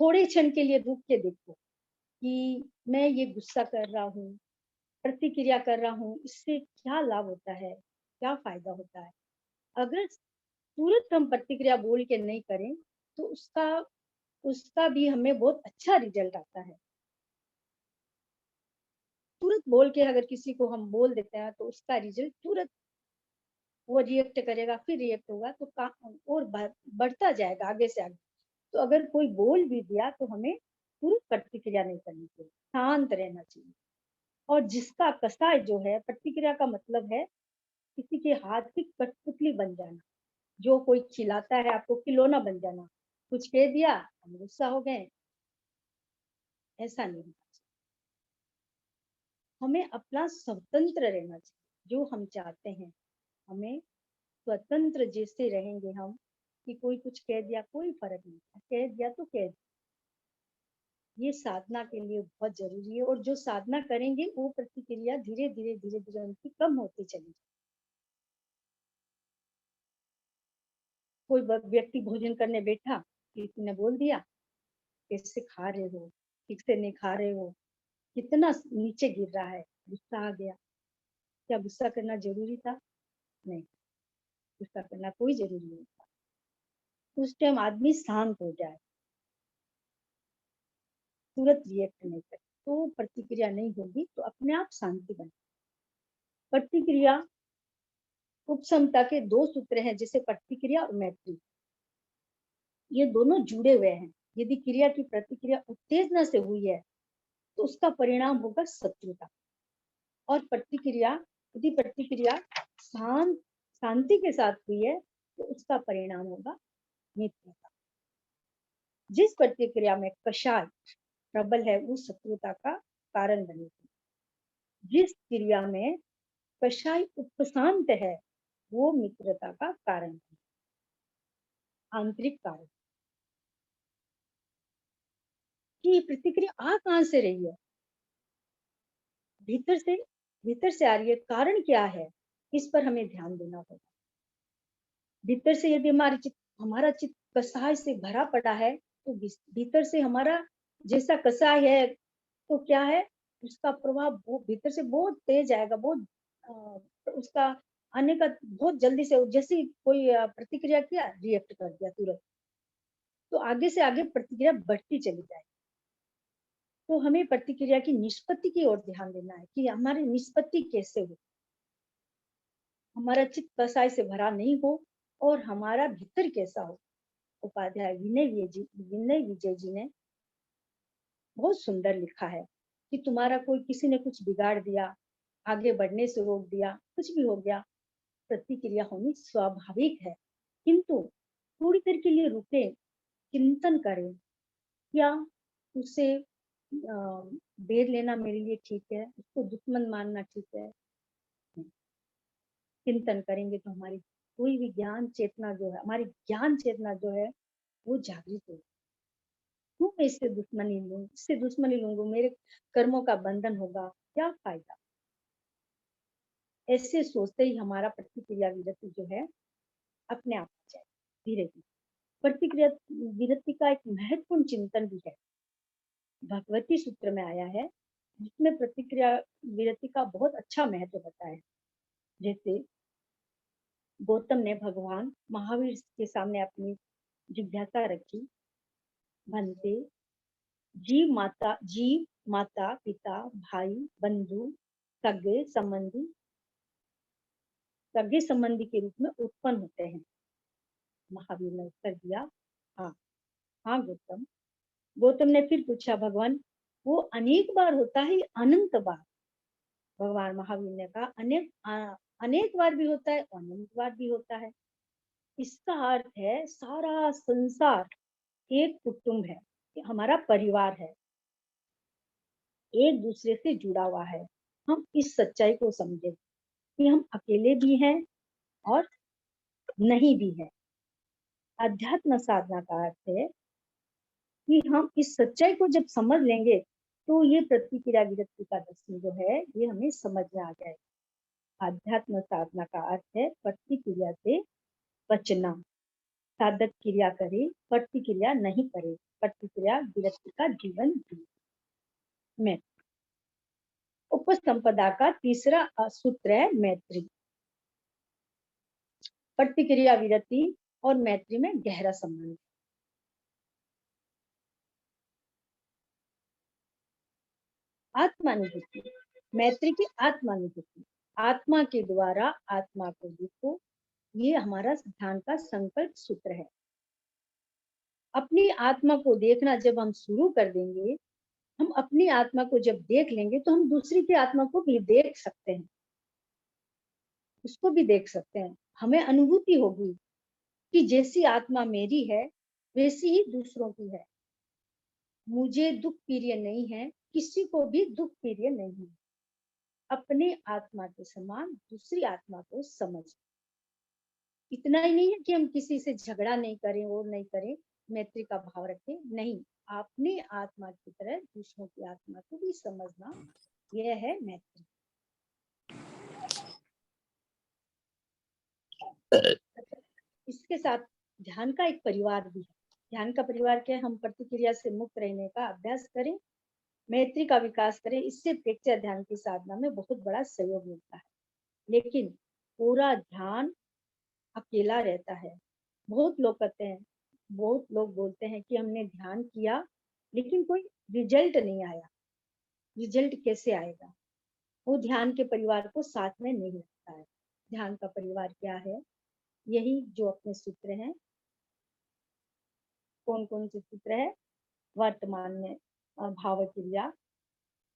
थोड़े क्षण के लिए रुक के देखो कि मैं ये गुस्सा कर रहा हूँ, प्रतिक्रिया कर रहा हूँ, इससे क्या लाभ होता है, क्या फायदा होता है। अगर तुरंत हम प्रतिक्रिया बोल के नहीं करें तो उसका उसका भी हमें बहुत अच्छा रिजल्ट आता है। तुरंत बोल के अगर किसी को हम बोल देते हैं तो उसका रिजल्ट तुरंत, वो रिएक्ट करेगा, फिर रिएक्ट होगा तो और बढ़ता जाएगा आगे से आगे। तो अगर कोई बोल भी दिया तो हमें तुरंत प्रतिक्रिया नहीं करनी चाहिए, शांत रहना चाहिए। और जिसका कसाय जो है, प्रतिक्रिया का मतलब है किसी के हाथ की कठपुतली बन जाना। जो कोई खिलाता है आपको, खिलौना बन जाना। कुछ कह दिया, हम गुस्सा हो गए, ऐसा नहीं होना चाहिए। हमें अपना स्वतंत्र रहना चाहिए, जो हम चाहते हैं हमें स्वतंत्र जैसे रहेंगे हम, कि कोई कुछ कह दिया कोई फर्क नहीं, कह दिया तो कह दिया। ये साधना के लिए बहुत जरूरी है, और जो साधना करेंगे वो प्रतिक्रिया धीरे धीरे धीरे धीरे उनकी कम होती चली। कोई व्यक्ति भोजन करने बैठा, किसी ने बोल दिया कैसे खा रहे हो, ठीक से नहीं खा रहे हो, कितना नीचे गिर रहा है, गुस्सा आ गया। क्या गुस्सा करना जरूरी था? नहीं, गुस्सा करना कोई जरूरी नहीं था। उस टाइम आदमी शांत हो जाए, तुरंत रिएक्ट नहीं करे, तो प्रतिक्रिया नहीं होगी, तो अपने आप शांति बने। प्रतिक्रिया उपसमता के दो सूत्र हैं, जैसे प्रतिक्रिया और मैत्री, ये दोनों जुड़े हुए हैं। यदि क्रिया की प्रतिक्रिया उत्तेजना से हुई है तो उसका परिणाम होगा शत्रुता, और प्रतिक्रिया, यदि प्रतिक्रिया शांति के साथ हुई है तो उसका परिणाम होगा मित्रता। जिस प्रतिक्रिया में कषाय प्रबल है वो शत्रुता का कारण बनेगी, जिस क्रिया में कषाय उपशांत है वो मित्रता का कारण बनेगी। आंतरिक कारण कि प्रतिक्रिया आ कहां से रही है, भीतर से, भीतर से आ रही है। कारण क्या है, इस पर हमें ध्यान देना होगा। भीतर से यदि हमारा चित्त कसाय से भरा पड़ा है तो भीतर से हमारा जैसा कसाय है तो क्या है, उसका प्रभाव भीतर से बहुत तेज आएगा, बहुत उसका आने का बहुत जल्दी से। जैसे कोई प्रतिक्रिया किया, रिएक्ट कर दिया तुरंत, तो आगे से आगे प्रतिक्रिया बढ़ती चली जाएगी। तो हमें प्रतिक्रिया की निष्पत्ति की ओर ध्यान देना है कि हमारी निष्पत्ति कैसे हो, हमारा चित्त कसाय से भरा नहीं हो और हमारा भीतर कैसा हो। उपाध्याय विनय विजय जी ने बहुत सुंदर लिखा है कि तुम्हारा कोई, किसी ने कुछ बिगाड़ दिया, आगे बढ़ने से रोक दिया, कुछ भी हो गया, प्रतिक्रिया होनी स्वाभाविक है, किंतु थोड़ी देर के लिए रुके, चिंतन करें, क्या उसे बेर लेना मेरे लिए ठीक है, उसको दुश्मन मानना ठीक है। चिंतन करेंगे तो हमारी कोई भी ज्ञान चेतना जो है, हमारी ज्ञान चेतना जो है वो जागृत होगी। क्यों मैं इससे दुश्मनी लूं, इससे दुश्मनी लूंगा, मेरे कर्मों का बंधन होगा, क्या फायदा। ऐसे सोचते ही हमारा प्रतिक्रिया विरति जो है अपने आप आ जाए धीरे धीरे। प्रतिक्रिया विरति का एक महत्वपूर्ण चिंतन भी है, भगवती सूत्र में आया है, जिसमें प्रतिक्रिया विरति का बहुत अच्छा महत्व बताया है। जैसे गौतम ने भगवान महावीर के सामने अपनी जिज्ञासा रखी, बनते जीव माता पिता भाई बंधु सगे संबंधी के रूप में उत्पन्न होते हैं। महावीर ने उत्तर दिया, हाँ हाँ गौतम। गौतम ने फिर पूछा, भगवान वो अनेक बार होता है, अनंत बार? भगवान महावीर ने कहा, अनेक बार भी होता है, अनंत बार भी होता है। इसका अर्थ है सारा संसार एक कुटुंब है, हमारा परिवार है, एक दूसरे से जुड़ा हुआ है। हम इस सच्चाई को समझे कि हम अकेले भी हैं और नहीं भी है। अध्यात्म साधना का अर्थ है कि हम इस सच्चाई को जब समझ लेंगे तो ये प्रतिक्रिया विरक्ति का दर्शन जो है ये हमें समझ में आ जाएगा। अध्यात्म साधना का अर्थ है प्रतिक्रिया से बचना। साधक क्रिया करे, प्रतिक्रिया नहीं करे, प्रतिक्रिया विरक्ति का जीवन में। उपसंपदा का तीसरा सूत्र है मैत्री। प्रतिक्रिया विरति और मैत्री में गहरा संबंध। आत्मानुभूति, मैत्री की आत्मानुभूति, आत्मा के द्वारा आत्मा को देखो, ये हमारा ध्यान का संकल्प सूत्र है। अपनी आत्मा को देखना जब हम शुरू कर देंगे, हम अपनी आत्मा को जब देख लेंगे तो हम दूसरी की आत्मा को भी देख सकते हैं, उसको भी देख सकते हैं। हमें अनुभूति होगी कि जैसी आत्मा मेरी है वैसी ही दूसरों की है। मुझे दुख प्रिय नहीं है, किसी को भी दुख प्रिय नहीं है। अपने आत्मा के समान दूसरी आत्मा को समझ। इतना ही नहीं है कि हम किसी से झगड़ा नहीं करें और नहीं करें, मैत्री का भाव रखें, नहीं, अपनी आत्मा की तरह दूसरों की आत्मा को भी समझना, यह है मैत्री। इसके साथ ध्यान का एक परिवार भी है। ध्यान का परिवार क्या है? हम प्रतिक्रिया से मुक्त रहने का अभ्यास करें, मैत्री का विकास करें, इससे प्रेक्षया ध्यान की साधना में बहुत बड़ा सहयोग मिलता है। लेकिन पूरा ध्यान अकेला रहता है। बहुत लोग कहते हैं, बहुत लोग बोलते हैं कि हमने ध्यान किया लेकिन कोई रिजल्ट नहीं आया। रिजल्ट कैसे आएगा? वो ध्यान के परिवार को साथ में नहीं रखता है। ध्यान का परिवार क्या है? यही जो अपने सूत्र हैं। कौन कौन से सूत्र है? वर्तमान में भाव क्रिया,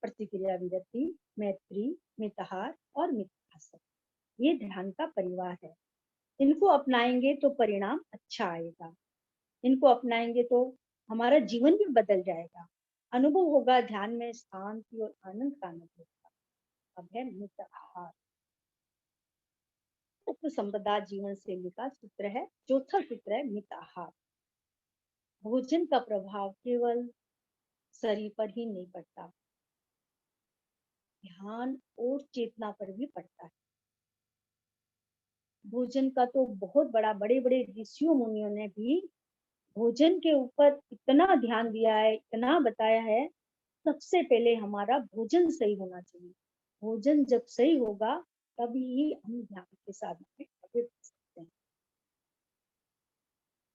प्रतिक्रिया विरति, मैत्री, मितहार और मितहासक, ये ध्यान का परिवार है। इनको अपनाएंगे तो परिणाम अच्छा आएगा। इनको अपनाएंगे तो हमारा जीवन भी बदल जाएगा। अनुभव होगा ध्यान में शांति और आनंद का अनुभव होगा। अब है मितहार। उपसंपदा जीवन शैली का सूत्र है, चौथा सूत्र है मितहार। भोजन का प्रभाव केवल शरीर पर ही नहीं पड़ता, ध्यान और चेतना पर भी पड़ता है। भोजन का तो बहुत बड़े बड़े ऋषियों मुनियों ने भी भोजन के ऊपर इतना ध्यान दिया है, इतना बताया है। सबसे पहले हमारा भोजन सही होना चाहिए। भोजन जब सही होगा तभी ही हम ध्यान के साधना में आगे बढ़ सकते हैं।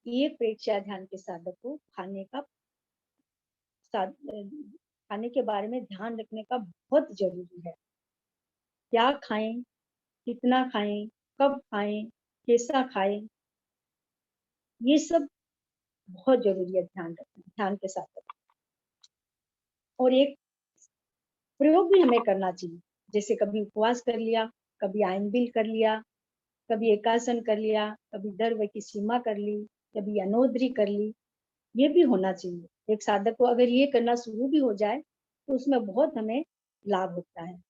ये प्रेक्षया ध्यान के साधक को खाने के बारे में ध्यान रखने का बहुत जरूरी है। क्या खाएं, कितना खाएं, कब खाएं, कैसा खाएं, ये सब बहुत जरूरी है ध्यान रखना, ध्यान के साथ। और एक प्रयोग भी हमें करना चाहिए, जैसे कभी उपवास कर लिया, कभी आयनबिल कर लिया, कभी एकासन कर लिया, कभी दर्व की सीमा कर ली, कभी अनोद्री कर ली। ये भी होना चाहिए। एक साधक को अगर ये करना शुरू भी हो जाए तो उसमें बहुत हमें लाभ होता है।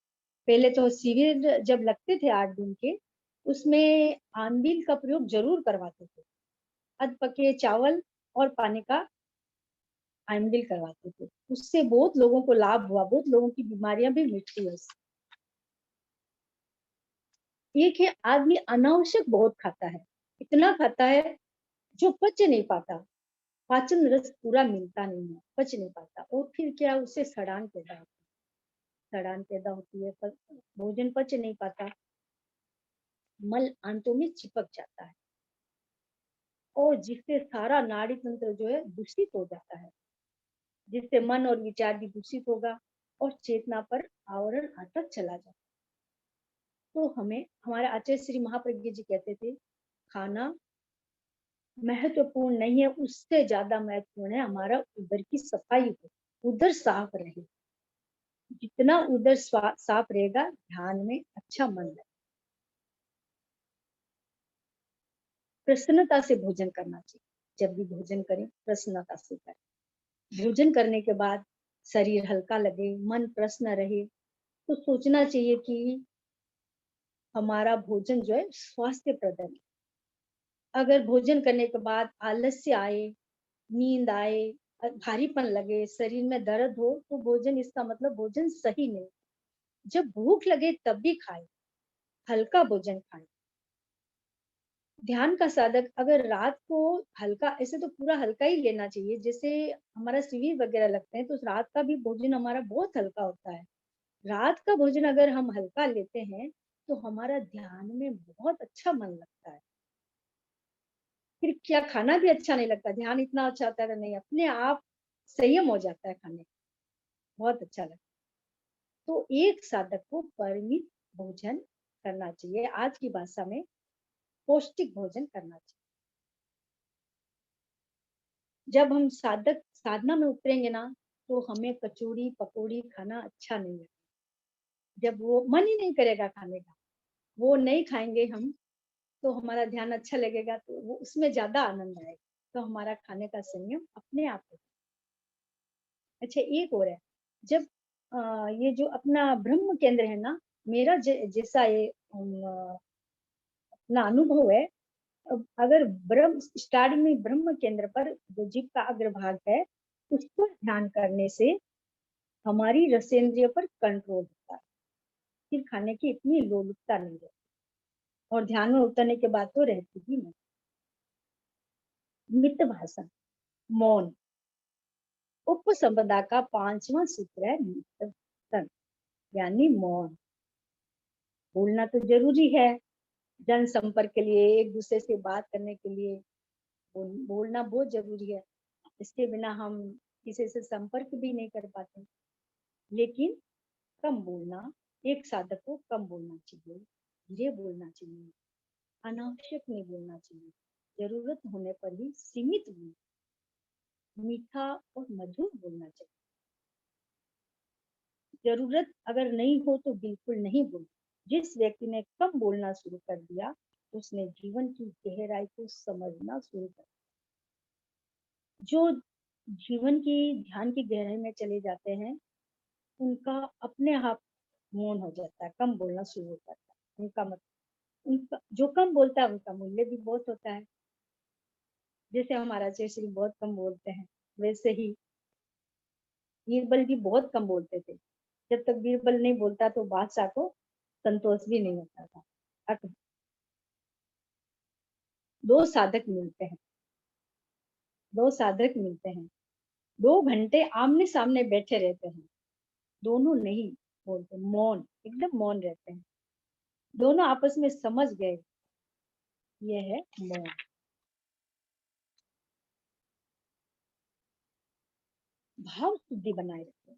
पहले तो शिविर जब लगते थे 8 दिन के, उसमें आंबिल का प्रयोग जरूर करवाते थे। अध पके चावल और पानी का आंबिल करवाते थे। उससे बहुत लोगों को लाभ हुआ, बहुत लोगों की बीमारियां भी मिटती है उससे। एक है आदमी अनावश्यक बहुत खाता है, इतना खाता है जो पच नहीं पाता, पाचन रस पूरा मिलता नहीं है, पच नहीं पाता, और फिर क्या, उससे सड़ान पैदा होती है, सड़ान पैदा होती है, भोजन पच नहीं पाता, मल आंतों में चिपक जाता है, और जिससे सारा नाड़ी तंत्र जो है दूषित हो जाता है, जिससे मन और विचार भी दूषित होगा, और चेतना पर आवरण आता चला जाता। तो हमें हमारे आचार्य श्री महाप्रज्ञ जी कहते थे, खाना महत्वपूर्ण नहीं है, उससे ज्यादा महत्वपूर्ण है हमारा उदर की सफाई हो, उदर साफ रहे। जितना उदर साफ रहेगा, ध्यान में अच्छा मन लगेगा। प्रसन्नता से भोजन करना चाहिए, जब भी भोजन करें प्रसन्नता से करें। भोजन करने के बाद शरीर हल्का लगे, मन प्रसन्न रहे, तो सोचना चाहिए कि हमारा भोजन जो है स्वास्थ्यप्रद है। अगर भोजन करने के बाद आलस्य आए, नींद आए, भारीपन लगे, शरीर में दर्द हो, तो भोजन, इसका मतलब भोजन सही नहीं। जब भूख लगे तब भी खाए, हल्का भोजन खाए। ध्यान का साधक अगर रात को हल्का, ऐसे तो पूरा हल्का ही लेना चाहिए, जैसे हमारा शिविर वगैरह लगते हैं तो रात का भी भोजन हमारा बहुत हल्का होता है। रात का भोजन अगर हम हल्का लेते हैं तो हमारा ध्यान में बहुत अच्छा मन लगता है। फिर क्या, खाना भी अच्छा नहीं लगता, ध्यान इतना अच्छा होता है, नहीं, अपने आप संयम हो जाता है खाने का, बहुत अच्छा लगता है। तो एक साधक को परिमित भोजन करना चाहिए, आज की भाषा में पौष्टिक भोजन करना चाहिए। जब हम साधक साधना में उतरेंगे ना, तो हमें कचौड़ी पकौड़ी खाना अच्छा नहीं लगेगा, जब वो मन ही नहीं करेगा खाने का, वो नहीं खाएंगे हम, तो हमारा ध्यान अच्छा लगेगा, तो वो उसमें ज्यादा आनंद आएगा, तो हमारा खाने का संयम अपने आप होगा। अच्छा, एक और है, जब ये जो अपना ब्रह्म केंद्र है ना, मेरा जैसा ये अपना अनुभव है, अगर ब्रह्म स्टार्टिंग में ब्रह्म केंद्र पर जो जीभ का अग्रभाग है, उस पर ध्यान करने से हमारी रसेंद्रिय पर कंट्रोल होता है, फिर खाने की इतनी लोलुपता नहीं रहती, और ध्यान में उतरने के बाद तो रहती ही नहीं। मित भाषण, मौन, उपसंपदा का 5वां सूत्र है मित भाषण, यानी मौन। बोलना तो जरूरी है, जन संपर्क के लिए, एक दूसरे से बात करने के लिए बोलना बहुत जरूरी है, इसके बिना हम किसी से संपर्क भी नहीं कर पाते। लेकिन कम बोलना, एक साधक को कम बोलना चाहिए, धीरे बोलना चाहिए, अनावश्यक नहीं बोलना चाहिए, जरूरत होने पर ही सीमित बोलना, मीठा और मधुर बोलना चाहिए। जरूरत अगर नहीं हो तो बिल्कुल नहीं बोलना। जिस व्यक्ति ने कम बोलना शुरू कर दिया, उसने जीवन की गहराई को समझना शुरू कर दिया। जो जीवन की ध्यान की गहराई में चले जाते हैं, उनका अपने आप मौन हो जाता है, कम बोलना शुरू हो जाता है। उनका मतलब, उनका जो कम बोलता है उनका मूल्य भी बहुत होता है। जैसे हमारा श्री बहुत कम बोलते हैं, वैसे ही बीरबल भी बहुत कम बोलते थे। जब तक बीरबल नहीं बोलता तो बादशाह को संतोष भी नहीं होता था। दो साधक मिलते हैं, दो साधक मिलते हैं, 2 घंटे आमने सामने बैठे रहते हैं, दोनों नहीं बोलते, मौन, एकदम मौन रहते हैं, दोनों आपस में समझ गए, ये है मौन। भाव शुद्धि बनाए रखें,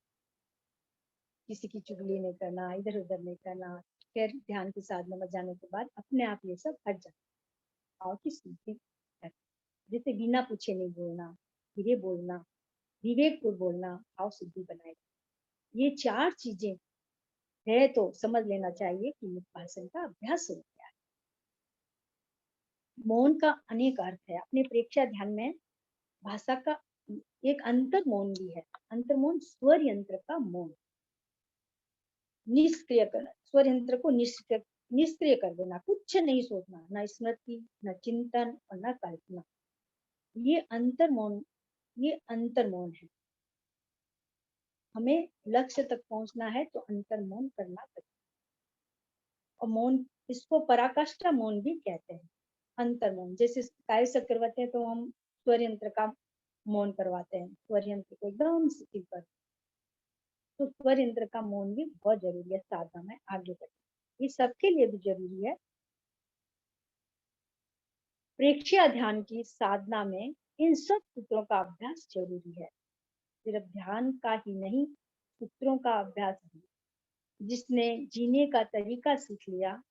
किसी की चुगली नहीं करना, इधर उधर नहीं करना। फिर ध्यान की साधना में जाने के बाद अपने आप ये सब हट जाता है। भाव की शुद्धि है, जैसे बिना पूछे नहीं बोलना, धीरे बोलना, विवेकपूर्ण बोलना, भाव शुद्धि बनाए रखें। ये 4 चीजें है तो समझ लेना चाहिए कि मुख भाषण का अभ्यास हो गया है। मौन का अनेक अर्थ है। अपने प्रेक्षा ध्यान में भाषा का एक अंतर मौन भी है। अंतर मौन स्वर यंत्र का मौन, निष्क्रिय करना, स्वर यंत्र को निष्क्रिय कर देना, कुछ नहीं सोचना, न स्मृति, न चिंतन और न कल्पना। ये अंतर मौन, ये अंतर मौन है। हमें लक्ष्य तक पहुंचना है तो अंतर मौन करना पड़ेगा। और मौन इसको पराकाष्ठा मौन भी कहते हैं, अंतर मौन। जैसे कायस्थ करवाते हैं तो हम स्वर यंत्र का मौन करवाते हैं, स्वर यंत्र को एकदम शिथिल कर, तो स्वर यंत्र का मौन भी बहुत जरूरी है साधना में आगे बढ़ने, ये सबके लिए भी जरूरी है। प्रेक्षया ध्यान की साधना में इन सब सूत्रों का अभ्यास जरूरी है, सिर्फ ध्यान का ही नहीं, सूत्रों का अभ्यास भी। जिसने जीने का तरीका सीख लिया,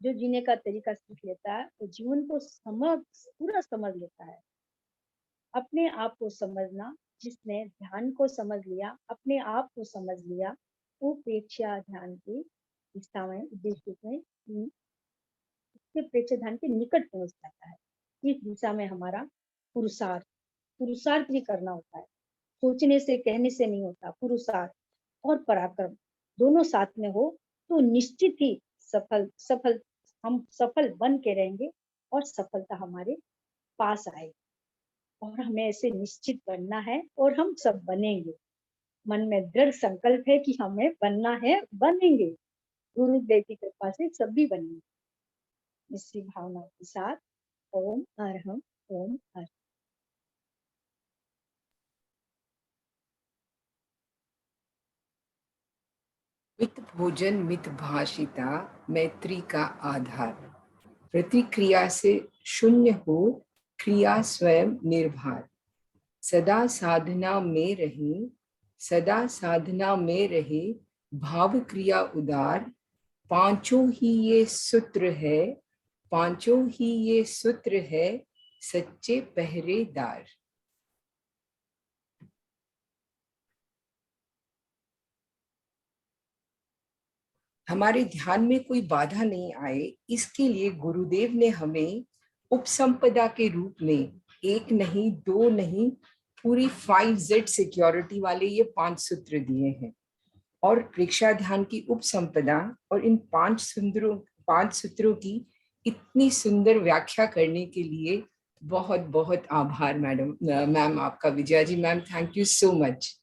जो जीने का तरीका सीख लेता है वो जीवन को पूरा समझ लेता है। अपने आप को समझना, जिसने ध्यान को समझ लिया, अपने आप को समझ लिया, वो प्रेक्षया ध्यान की दिशा में, उद्देश्य में, उसके प्रेक्षया ध्यान के निकट पहुंच जाता है। इस दिशा में हमारा पुरुषार्थ पुरुषार्थ भी करना होता है, सोचने से कहने से नहीं होता। पुरुषार्थ और पराक्रम दोनों साथ में हो तो निश्चित ही हम सफल बन के रहेंगे और सफलता हमारे पास आएगी। और हमें ऐसे निश्चित बनना है और हम सब बनेंगे। मन में दृढ़ संकल्प है कि हमें बनना है, बनेंगे। गुरुदेव की कृपा से सभी बनेंगे। इसी भावना के साथ ओम अरहम ओम अरहम। मित भोजन मित भाषिता मैत्री का आधार, प्रतिक्रिया से शून्य हो क्रिया स्वयं निर्भर, सदा साधना में रहे, सदा साधना में रहे, भाव क्रिया उदार, पांचों ही ये सूत्र है, पांचों ही ये सूत्र है, सच्चे पहरेदार। हमारे ध्यान में कोई बाधा नहीं आए, इसके लिए गुरुदेव ने हमें उपसंपदा के रूप में एक नहीं, दो नहीं, पूरी 5Z सिक्योरिटी वाले ये 5 सूत्र दिए हैं। और प्रेक्षा ध्यान की उपसंपदा और इन 5 सूत्रों की इतनी सुंदर व्याख्या करने के लिए बहुत बहुत आभार मैम आपका। Vijaya ji ma'am, thank you so much.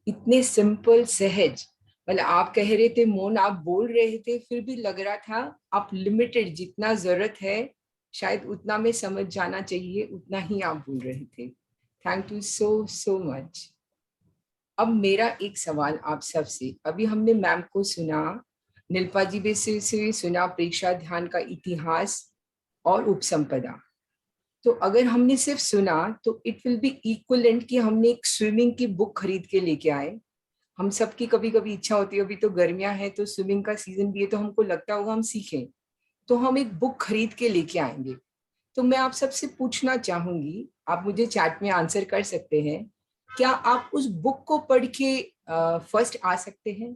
इतने सिंपल, सहज, मतलब आप कह रहे थे मौन, आप बोल रहे थे, फिर भी लग रहा था आप लिमिटेड, जितना जरूरत है शायद उतना में समझ जाना चाहिए, उतना ही आप बोल रहे थे। Thank you so so much. अब मेरा एक सवाल आप सबसे, अभी हमने मैम को सुना, निल्पा जी से सुना प्रेक्षा ध्यान का इतिहास और उपसंपदा। तो अगर हमने सिर्फ सुना तो इट विल बी इक्वलेंट कि हमने एक स्विमिंग की बुक खरीद के लेके आए। हम सबकी कभी कभी इच्छा होती है, अभी तो गर्मियां हैं तो स्विमिंग का सीजन भी है, तो हमको लगता होगा हम सीखें, तो हम एक बुक खरीद के लेके आएंगे। तो मैं आप सबसे पूछना चाहूंगी, आप मुझे चैट में आंसर कर सकते हैं, क्या आप उस बुक को पढ़ के फर्स्ट आ सकते हैं?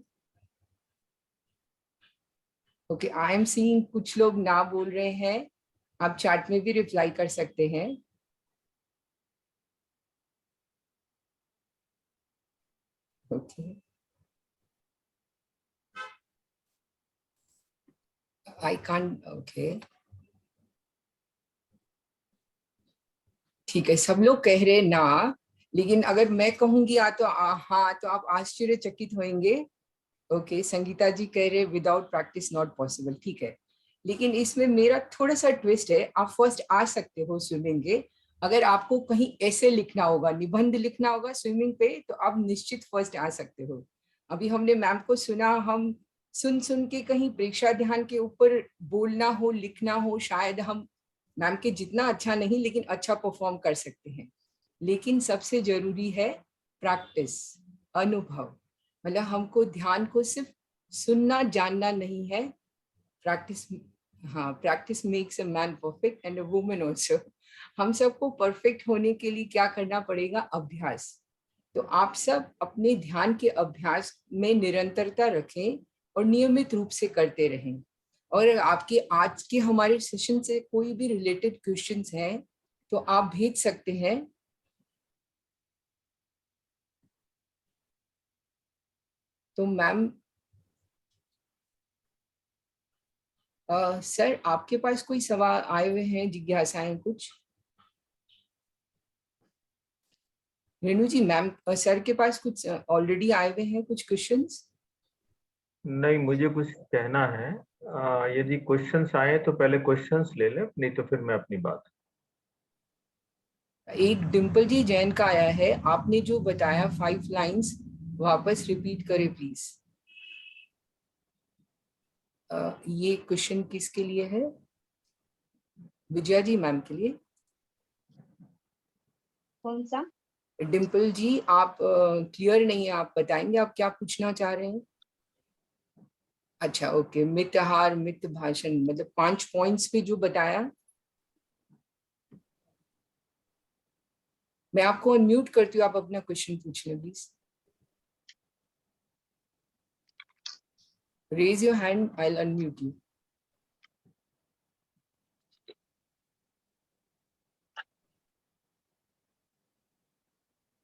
ओके, आई एम सीइंग कुछ लोग ना बोल रहे हैं, आप चैट में भी रिप्लाई कर सकते हैं। ओके, आई कांट, ओके ठीक है, सब लोग कह रहे ना, लेकिन अगर मैं कहूंगी तो हाँ, तो आप आश्चर्यचकित होंगे। ओके, संगीता जी कह रहे विदाउट प्रैक्टिस नॉट पॉसिबल, ठीक है, लेकिन इसमें मेरा थोड़ा सा ट्विस्ट है। आप फर्स्ट आ सकते हो स्विमिंग के, अगर आपको कहीं ऐसे लिखना होगा, निबंध लिखना होगा स्विमिंग पे, तो आप निश्चित फर्स्ट आ सकते हो। अभी हमने मैम को सुना, हम सुन सुन के कहीं प्रेक्षा ध्यान के ऊपर बोलना हो, लिखना हो, शायद हम मैम के जितना अच्छा नहीं, लेकिन अच्छा परफॉर्म कर सकते हैं। लेकिन सबसे जरूरी है प्रैक्टिस, अनुभव। मतलब हमको ध्यान को सिर्फ सुनना जानना नहीं है, प्रैक्टिस, हाँ, practice makes a man perfect and a woman also. हम सबको परफेक्ट होने के लिए क्या करना पड़ेगा? अभ्यास। तो आप सब अपने ध्यान के अभ्यास में निरंतरता रखें और नियमित रूप से करते रहें। और आपके आज के हमारे सेशन से कोई भी रिलेटेड क्वेश्चंस हैं तो आप भेज सकते हैं। तो मैम, सर आपके पास कोई सवाल आए हुए हैं, जिज्ञासाएं कुछ? रेणु जी, मैम सर के पास कुछ ऑलरेडी आए हुए हैं कुछ क्वेश्चंस? नहीं, मुझे कुछ कहना है। यदि क्वेश्चंस आए तो पहले क्वेश्चंस ले लें, नहीं तो फिर मैं अपनी बात। एक डिम्पल जी जैन का आया है, आपने जो बताया 5 लाइंस वापस रिपीट करें प्लीज। ये क्वेश्चन किसके लिए है? विजया जी मैम के लिए। कौन सा? डिम्पल जी आप क्लियर नहीं है, आप बताएंगे आप क्या पूछना चाह रहे हैं? अच्छा ओके, मितहार मित भाषण मतलब 5 पॉइंट्स पे जो बताया। मैं आपको अनम्यूट करती हूँ, आप अपना क्वेश्चन पूछ लें please. Raise your hand, I will unmute you.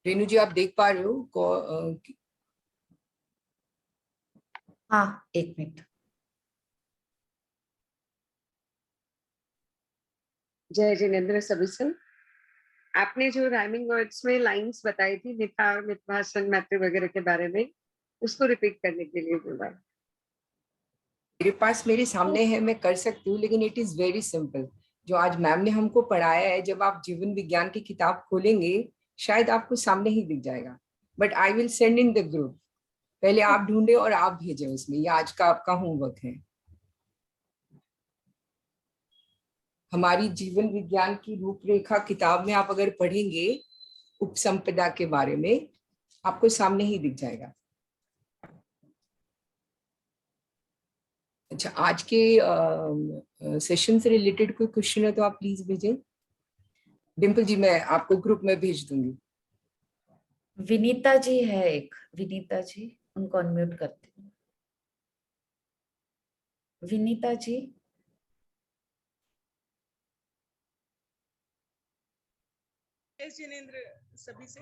Renu ji आप देख पा रहे हो हाँ, एक मिनट। जय जिनेन्द्र सबिसन, आपने जो राइमिंग वर्ड्स में लाइंस बताई थी मिथार मितभाषण मैत्री वगैरह के बारे में, उसको रिपीट करने के लिए बोला। मेरे पास मेरे सामने है, मैं कर सकती हूँ, लेकिन इट इज वेरी सिंपल। जो आज मैम ने हमको पढ़ाया है, जब आप जीवन विज्ञान की किताब खोलेंगे शायद आपको सामने ही दिख जाएगा, but I will send in the group. पहले आप ढूंढे और आप भेजें उसमें, ये आज का आपका होमवर्क है। हमारी जीवन विज्ञान की रूपरेखा किताब में आप अगर पढ़ेंगे उपसंपदा के बारे में, आपको सामने ही दिख जाएगा। अच्छा, आज के सेशन से रिलेटेड कोई क्वेश्चन है तो आप प्लीज भेजें। डिम्पल जी मैं आपको ग्रुप में भेज दूंगी। विनीता जी है एक, विनीता जी, उनको अनम्यूट करते हैं। विनीता जी। जिनेन्द्र सभी से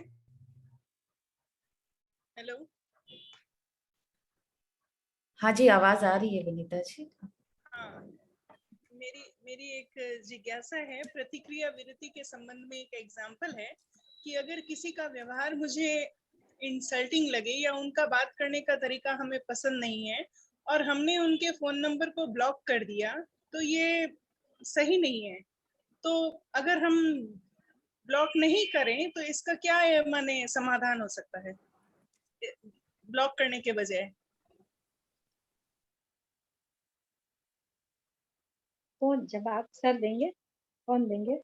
हेलो। हाँ जी, आवाज आ रही है विनीता जी। हाँ, मेरी एक जिज्ञासा है। प्रतिक्रिया विरति के संबंध में एक एग्जाम्पल है कि अगर किसी का व्यवहार मुझे इंसल्टिंग लगे या उनका बात करने का तरीका हमें पसंद नहीं है और हमने उनके फोन नंबर को ब्लॉक कर दिया, तो ये सही नहीं है। तो अगर हम ब्लॉक नहीं करें तो इसका क्या माने समाधान हो सकता है ब्लॉक करने के बजाय? कौन जवाब सर देंगे? कौन देंगे?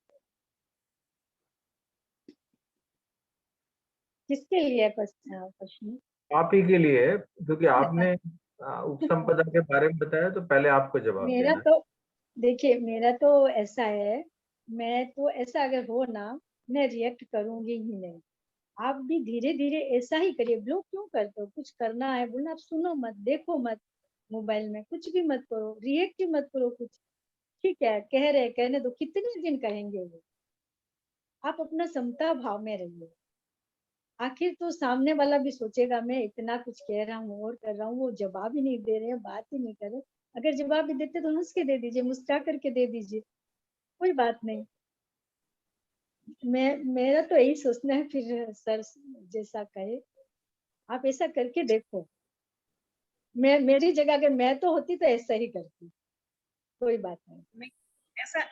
किसके लिए प्रश्न? आप ही के लिए है, क्योंकि आपने उपसंपदा के बारे में बताया, तो पहले आपको जवाब मेरा देना है। तो देखिए, मेरा तो ऐसा है, मैं तो ऐसा अगर हो ना, मैं रिएक्ट करूंगी ही नहीं। आप भी धीरे धीरे ऐसा ही करिए। ब्लॉक क्यों करते हो? कुछ करना है बोलना, आप सुनो मत, देखो मत, मोबाइल में कुछ भी मत करो, रिएक्ट ही मत करो कुछ। ठीक है, कह रहे कहने दो, कितने दिन कहेंगे वो। आप अपना समता भाव में रहिए। आखिर तो सामने वाला भी सोचेगा, मैं इतना कुछ कह रहा हूँ और कर रहा हूँ, वो जवाब ही नहीं दे रहे हैं, बात ही नहीं कर रहे। अगर जवाब भी देते तो हंस के दे दीजिए, मुस्कुरा करके दे दीजिए, कोई बात नहीं। मेरा तो यही सोचना है, फिर सर जैसा कहे आप ऐसा करके देखो। मेरी जगह अगर मैं तो होती तो ऐसा ही करती, कोई बात नहीं।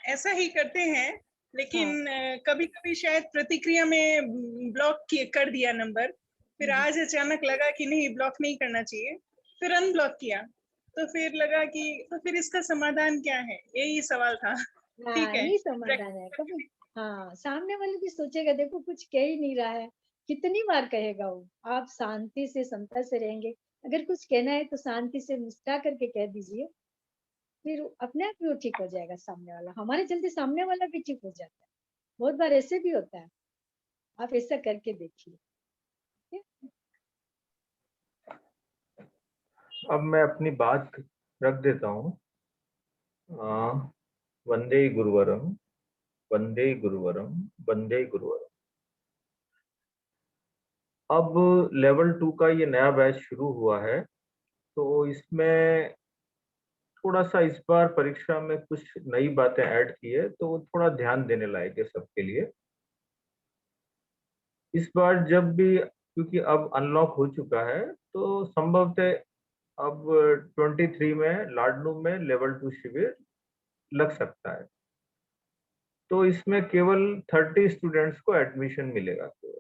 ऐसा ही करते हैं, लेकिन कभी कभी शायद प्रतिक्रिया में ब्लॉक कर दिया नंबर, फिर आज अचानक लगा कि नहीं ब्लॉक नहीं करना चाहिए, फिर अनब्लॉक किया, तो फिर लगा कि तो फिर इसका समाधान क्या है, यही सवाल था। ठीक है, यही समाधान है कभी। हाँ, सामने वाले भी सोचेगा, देखो कुछ कह ही नहीं रहा है, कितनी बार कहेगा वो। आप शांति से समता से रहेंगे। अगर कुछ कहना है तो शांति से मुस्कुरा करके कह दीजिए, फिर अपने आप ही वो ठीक हो जाएगा। सामने वाला, हमारे चलते सामने वाला भी ठीक हो जाता है। बहुत बार ऐसे भी होता है, आप ऐसा करके देखिए। अब मैं अपनी बात रख देता हूँ। वंदे गुरुवरम, वंदे गुरुवरम, वंदे गुरुवरम। अब लेवल 2 का ये नया बैच शुरू हुआ है, तो इसमें थोड़ा सा इस बार परीक्षा में कुछ नई बातें ऐड की है, तो थोड़ा ध्यान देने लायक है सबके लिए। इस बार जब भी, क्योंकि अब अनलॉक हो चुका है, तो संभवतः अब 23 में लाडनू में लेवल 2 शिविर लग सकता है। तो इसमें केवल 30 स्टूडेंट्स को एडमिशन मिलेगा केवल।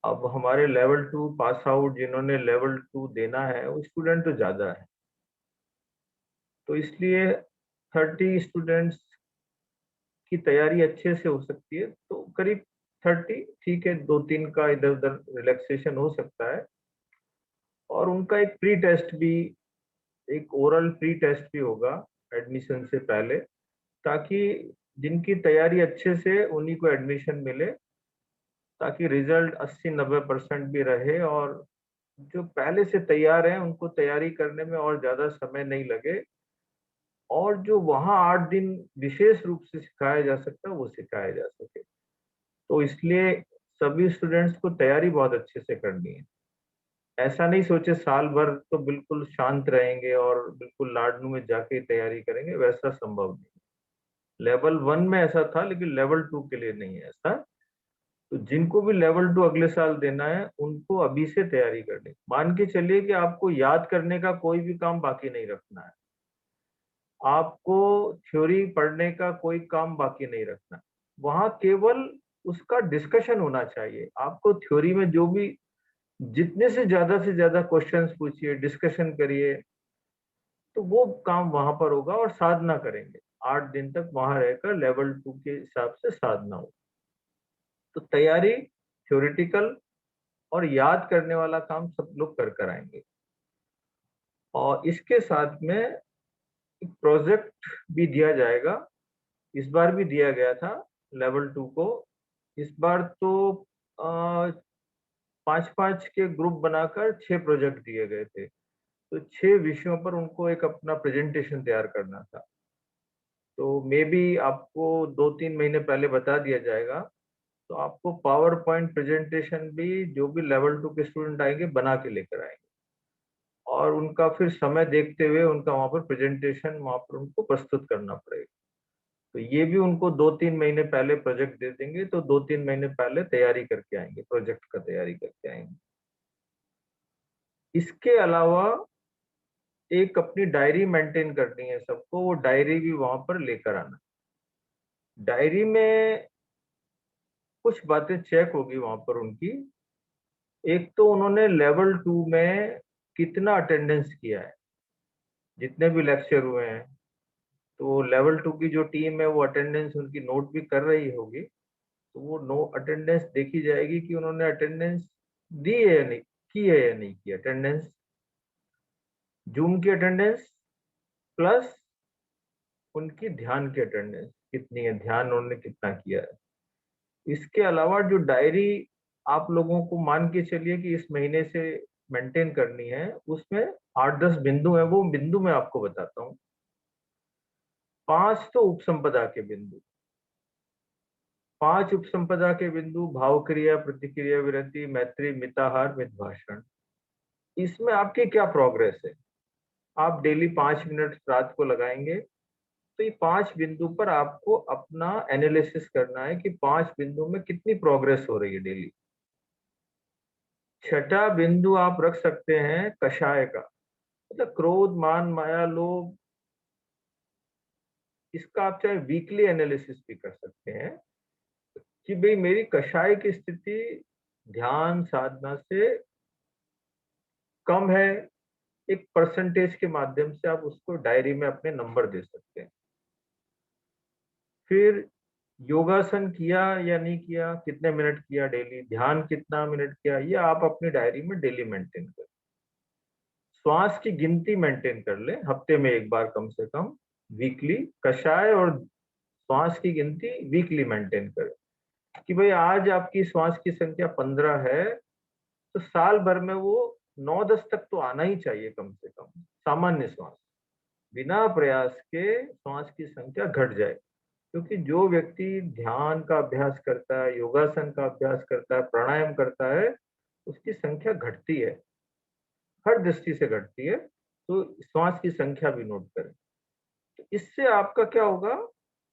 अब हमारे लेवल 2 पास आउट जिन्होंने लेवल 2 देना है वो स्टूडेंट तो ज्यादा है, तो इसलिए 30 स्टूडेंट्स की तैयारी अच्छे से हो सकती है। तो करीब 30, ठीक है, 2-3 का इधर उधर रिलैक्सेशन हो सकता है। और उनका एक प्री टेस्ट भी, एक ओरल प्री टेस्ट भी होगा एडमिशन से पहले, ताकि जिनकी तैयारी अच्छे से उन्हीं को एडमिशन मिले, ताकि रिजल्ट 80-90% भी रहे और जो पहले से तैयार हैं उनको तैयारी करने में और ज्यादा समय नहीं लगे, और जो वहाँ 8 दिन विशेष रूप से सिखाया जा सकता है वो सिखाया जा सके। तो इसलिए सभी स्टूडेंट्स को तैयारी बहुत अच्छे से करनी है। ऐसा नहीं सोचे साल भर तो बिल्कुल शांत रहेंगे और बिल्कुल लाडनू में जाके तैयारी करेंगे, वैसा संभव नहीं। लेवल 1 में ऐसा था, लेकिन लेवल 2 के लिए नहीं है ऐसा। तो जिनको भी लेवल 2 अगले साल देना है उनको अभी से तैयारी करनी। मान के चलिए कि आपको याद करने का कोई भी काम बाकी नहीं रखना है, आपको थ्योरी पढ़ने का कोई काम बाकी नहीं रखना। वहां केवल उसका डिस्कशन होना चाहिए। आपको थ्योरी में जो भी जितने से ज्यादा क्वेश्चंस पूछिए, डिस्कशन करिए, तो वो काम वहां पर होगा। और साधना करेंगे 8 दिन तक वहां रहकर, लेवल 2 के हिसाब से साधना हो। तो तैयारी थ्योरेटिकल और याद करने वाला काम सब लोग कर कर आएंगे। और इसके साथ में एक प्रोजेक्ट भी दिया जाएगा। इस बार भी दिया गया था लेवल 2 को। इस बार तो 5-5 के ग्रुप बनाकर 6 प्रोजेक्ट दिए गए थे। तो 6 विषयों पर उनको एक अपना प्रेजेंटेशन तैयार करना था। तो मे बी आपको 2-3 महीने पहले बता दिया जाएगा। तो आपको पावर पॉइंट प्रेजेंटेशन भी जो भी लेवल 2 के स्टूडेंट आएंगे बना के लेकर आएंगे, और उनका फिर समय देखते हुए उनका वहां पर प्रेजेंटेशन वहां पर उनको प्रस्तुत करना पड़ेगा। तो ये भी उनको 2-3 महीने पहले प्रोजेक्ट दे देंगे, तो 2-3 महीने पहले तैयारी करके आएंगे, प्रोजेक्ट का तैयारी करके आएंगे। इसके अलावा एक अपनी डायरी मेंटेन करनी है सबको, वो डायरी भी वहां पर लेकर आना। डायरी में कुछ बातें चेक होगी वहां पर उनकी। एक तो उन्होंने लेवल 2 में कितना अटेंडेंस किया है, जितने भी लेक्चर हुए हैं। तो लेवल 2 की जो टीम है वो अटेंडेंस उनकी नोट भी कर रही होगी। तो वो नो अटेंडेंस देखी जाएगी कि उन्होंने अटेंडेंस दी है या नहीं की है या नहीं की। अटेंडेंस, जूम की अटेंडेंस प्लस उनकी ध्यान की अटेंडेंस कितनी है, ध्यान उन्होंने कितना किया है। इसके अलावा जो डायरी आप लोगों को मान के चलिए कि इस महीने से मेंटेन करनी है, उसमें 8-10 बिंदु है। वो बिंदु मैं आपको बताता हूँ। 5 तो उपसंपदा के बिंदु, 5 उपसंपदा के बिंदु, भाव क्रिया, प्रतिक्रिया, विरति, मैत्री, मिताहार, मितभाषण। इसमें आपकी क्या प्रोग्रेस है। आप डेली 5 मिनट रात को लगाएंगे। तो ये 5 बिंदु पर आपको अपना एनालिसिस करना है कि 5 बिंदु में कितनी प्रोग्रेस हो रही है डेली। छठा बिंदु आप रख सकते हैं कषाय का, मतलब क्रोध, मान, माया, लोभ। इसका आप चाहे वीकली एनालिसिस भी कर सकते हैं कि भाई मेरी कषाय की स्थिति ध्यान साधना से कम है। एक परसेंटेज के माध्यम से आप उसको डायरी में अपने नंबर दे सकते हैं। फिर योगासन किया या नहीं किया, कितने मिनट किया डेली, ध्यान कितना मिनट किया, ये आप अपनी डायरी में डेली मेंटेन करें। श्वास की गिनती मेंटेन कर ले, हफ्ते में एक बार कम से कम, वीकली। कषाय और श्वास की गिनती वीकली मेंटेन करें कि भाई आज आपकी श्वास की संख्या 15 है, तो साल भर में वो 9-10 तक तो आना ही चाहिए कम से कम। सामान्य श्वास, बिना प्रयास के श्वास की संख्या घट जाए। क्योंकि जो व्यक्ति ध्यान का अभ्यास करता है, योगासन का अभ्यास करता है, प्राणायाम करता है, उसकी संख्या घटती है, हर दृष्टि से घटती है। तो श्वास की संख्या भी नोट करें। तो इससे आपका क्या होगा,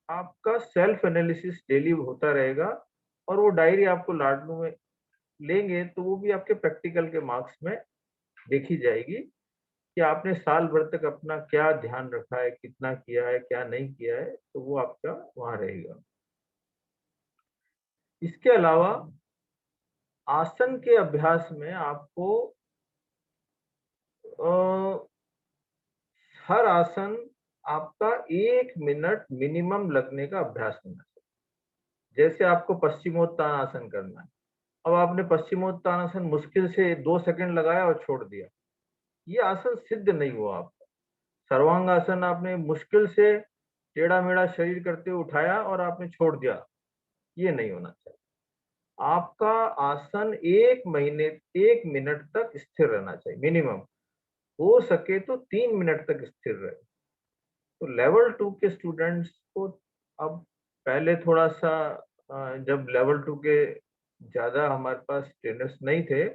आपका सेल्फ एनालिसिस डेली होता रहेगा। और वो डायरी आपको लाडनू में लेंगे तो वो भी आपके प्रैक्टिकल के मार्क्स में देखी जाएगी कि आपने साल भर तक अपना क्या ध्यान रखा है, कितना किया है, क्या नहीं किया है, तो वो आपका वहां रहेगा। इसके अलावा आसन के अभ्यास में आपको हर आसन आपका 1 मिनट मिनिमम लगने का अभ्यास होना चाहिए। जैसे आपको पश्चिमोत्तानासन करना है, अब आपने पश्चिमोत्तानासन मुश्किल से 2 सेकंड लगाया और छोड़ दिया, ये आसन सिद्ध नहीं हुआ आपका। सर्वांगासन आपने मुश्किल से टेढ़ा मेढ़ा शरीर करते हुए उठाया और आपने छोड़ दिया, ये नहीं होना चाहिए। आपका आसन 1 मिनट तक स्थिर रहना चाहिए मिनिमम, हो सके तो 3 मिनट तक स्थिर रहे। तो लेवल 2 के स्टूडेंट्स को अब पहले थोड़ा सा जब लेवल 2 के ज्यादा हमारे पास ट्रेनर्स नहीं थे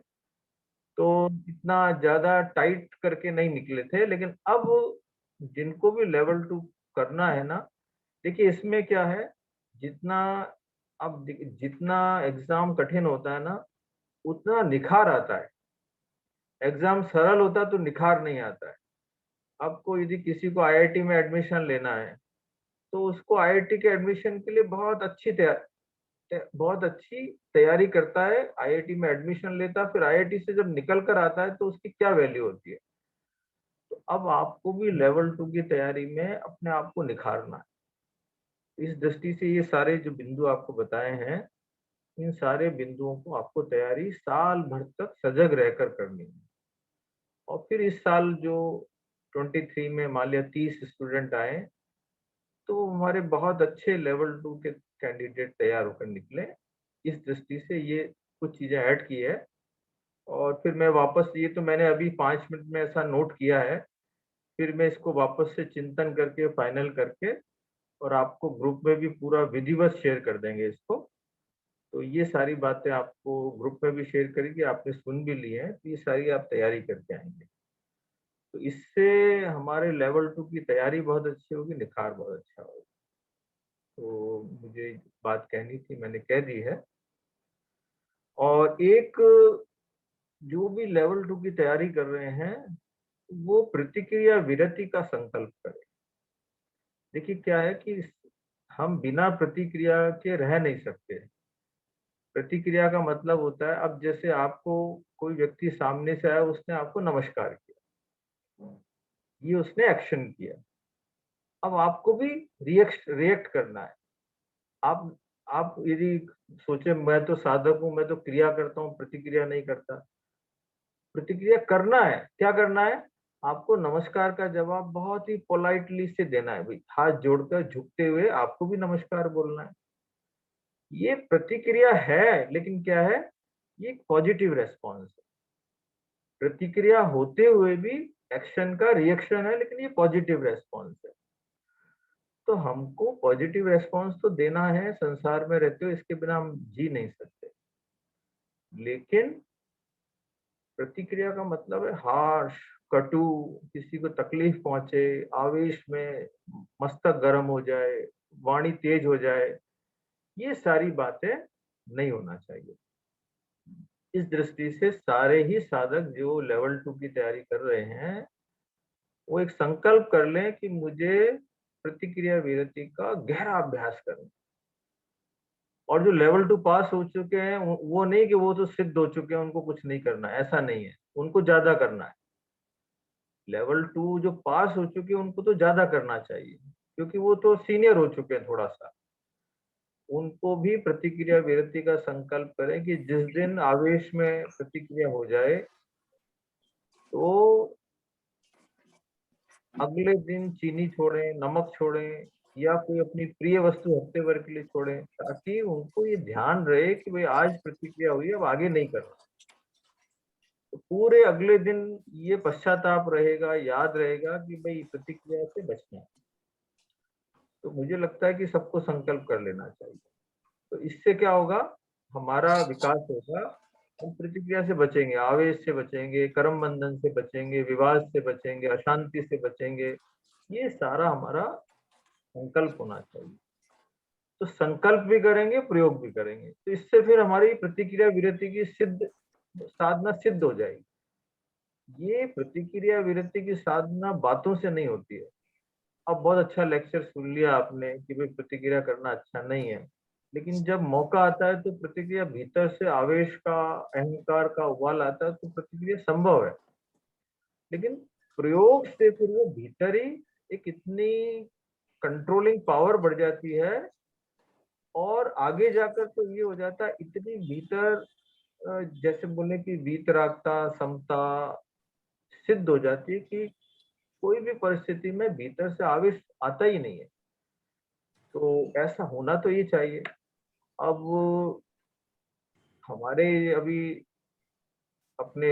तो इतना ज्यादा टाइट करके नहीं निकले थे, लेकिन अब जिनको भी लेवल 2 करना है ना, देखिए इसमें क्या है, जितना जितना एग्जाम कठिन होता है ना, उतना निखार आता है। एग्जाम सरल होता तो निखार नहीं आता है। आपको यदि किसी को आईआईटी में एडमिशन लेना है तो उसको आईआईटी के एडमिशन के लिए बहुत अच्छी तैयारी करता है, आईआईटी में एडमिशन लेता है, फिर आईआईटी से जब निकल कर आता है तो उसकी क्या वैल्यू होती है। तो अब आपको भी लेवल 2 की तैयारी में अपने आप को निखारना है। इस दृष्टि से ये सारे जो बिंदु आपको बताए हैं, इन सारे बिंदुओं को आपको तैयारी साल भर तक सजग रहकर करनी है। और फिर इस साल जो 23 में मान लिया 30 स्टूडेंट आए तो हमारे बहुत अच्छे लेवल 2 के कैंडिडेट तैयार होकर निकले। इस दृष्टि से ये कुछ चीजें ऐड की है। और फिर मैं वापस, ये तो मैंने अभी 5 मिनट में ऐसा नोट किया है, फिर मैं इसको वापस से चिंतन करके फाइनल करके और आपको ग्रुप में भी पूरा विधिवत शेयर कर देंगे इसको। तो ये सारी बातें आपको ग्रुप में भी शेयर करेंगे, आपने सुन भी ली है, तो ये सारी आप तैयारी करके आएंगे। तो इससे हमारे लेवल 2 की तैयारी बहुत अच्छी होगी, निखार बहुत अच्छा होगा। तो मुझे बात कहनी थी, मैंने कह दी है। और एक जो भी लेवल 2 की तैयारी कर रहे हैं वो प्रतिक्रिया विरति का संकल्प करें। देखिए क्या है कि हम बिना प्रतिक्रिया के रह नहीं सकते। प्रतिक्रिया का मतलब होता है, अब जैसे आपको कोई व्यक्ति सामने से आया, उसने आपको नमस्कार किया, ये उसने एक्शन किया। अब आपको भी रिएक्ट करना है। आप यदि सोचे मैं तो साधक हूं, मैं तो क्रिया करता हूं, प्रतिक्रिया नहीं करता। प्रतिक्रिया करना है, क्या करना है, आपको नमस्कार का जवाब बहुत ही पोलाइटली से देना है भाई, हाथ जोड़कर झुकते हुए आपको भी नमस्कार बोलना है। ये प्रतिक्रिया है, लेकिन क्या है, ये एक पॉजिटिव रेस्पॉन्स है। प्रतिक्रिया होते हुए भी एक्शन का रिएक्शन है, लेकिन ये पॉजिटिव रेस्पॉन्स है। तो हमको पॉजिटिव रेस्पॉन्स तो देना है, संसार में रहते हुए इसके बिना हम जी नहीं सकते। लेकिन प्रतिक्रिया का मतलब है हार्श, कटु, किसी को तकलीफ पहुंचे, आवेश में मस्तक गर्म हो जाए, वाणी तेज हो जाए, ये सारी बातें नहीं होना चाहिए। इस दृष्टि से सारे ही साधक जो लेवल 2 की तैयारी कर रहे हैं वो एक संकल्प कर लें कि मुझे प्रतिक्रिया विरति का गहरा अभ्यास करना। और जो लेवल 2 पास हो चुके हैं वो नहीं कि वो तो सिद्ध हो चुके हैं, उनको कुछ नहीं करना, ऐसा नहीं है, उनको ज्यादा करना है। लेवल 2 जो पास हो चुके हैं उनको तो ज्यादा करना चाहिए, क्योंकि वो तो सीनियर हो चुके हैं थोड़ा सा। उनको भी प्रतिक्रिया विरति का संकल्प करें कि जिस दिन आवेश में प्रतिक्रिया हो जाए तो अगले दिन चीनी छोड़ें, नमक छोड़ें, या कोई अपनी प्रिय वस्तु हफ्ते भर के लिए छोड़ें, ताकि उनको ये ध्यान रहे कि भाई आज प्रतिक्रिया हुई, अब आगे नहीं करना। तो पूरे अगले दिन ये पश्चाताप रहेगा, याद रहेगा कि भाई प्रतिक्रिया से बचना है। तो मुझे लगता है कि सबको संकल्प कर लेना चाहिए। तो इससे क्या होगा, हमारा विकास होगा, हम प्रतिक्रिया से बचेंगे, आवेश से बचेंगे, कर्म बंधन से बचेंगे, विवाद से बचेंगे, अशांति से बचेंगे। ये सारा हमारा संकल्प होना चाहिए। तो संकल्प भी करेंगे, प्रयोग भी करेंगे, तो इससे फिर हमारी प्रतिक्रिया विरति की साधना सिद्ध हो जाएगी। ये प्रतिक्रिया विरति की साधना बातों से नहीं होती है। अब बहुत अच्छा लेक्चर सुन लिया आपने कि भाई प्रतिक्रिया करना अच्छा नहीं है, लेकिन जब मौका आता है तो प्रतिक्रिया भीतर से आवेश का, अहंकार का उबाल आता है तो प्रतिक्रिया संभव है। लेकिन प्रयोग से फिर वो भीतर ही एक इतनी कंट्रोलिंग पावर बढ़ जाती है और आगे जाकर तो ये हो जाता है इतनी भीतर जैसे बोले कि वीतरागता, समता सिद्ध हो जाती है कि कोई भी परिस्थिति में भीतर से आवेश आता ही नहीं है। तो ऐसा होना तो ये चाहिए। अब हमारे अभी अपने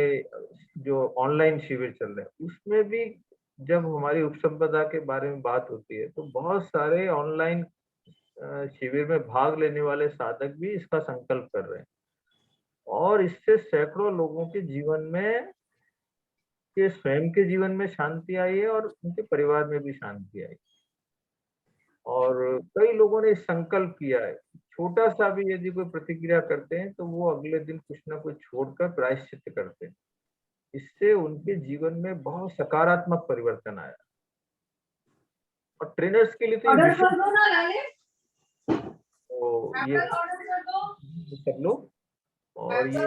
जो ऑनलाइन शिविर चल रहे हैं उसमें भी जब हमारी उपसंपदा के बारे में बात होती है तो बहुत सारे ऑनलाइन शिविर में भाग लेने वाले साधक भी इसका संकल्प कर रहे हैं और इससे सैकड़ों लोगों के जीवन में, के स्वयं के जीवन में शांति आई है और उनके परिवार में भी शांति आई। और कई लोगों ने संकल्प किया है, छोटा सा भी यदि कोई प्रतिक्रिया करते हैं तो वो अगले दिन कुछ ना कुछ छोड़कर प्रायश्चित करते हैं। इससे उनके जीवन में बहुत सकारात्मक परिवर्तन आया। और ट्रेनर्स के लिए तो ये सब लोग, और ये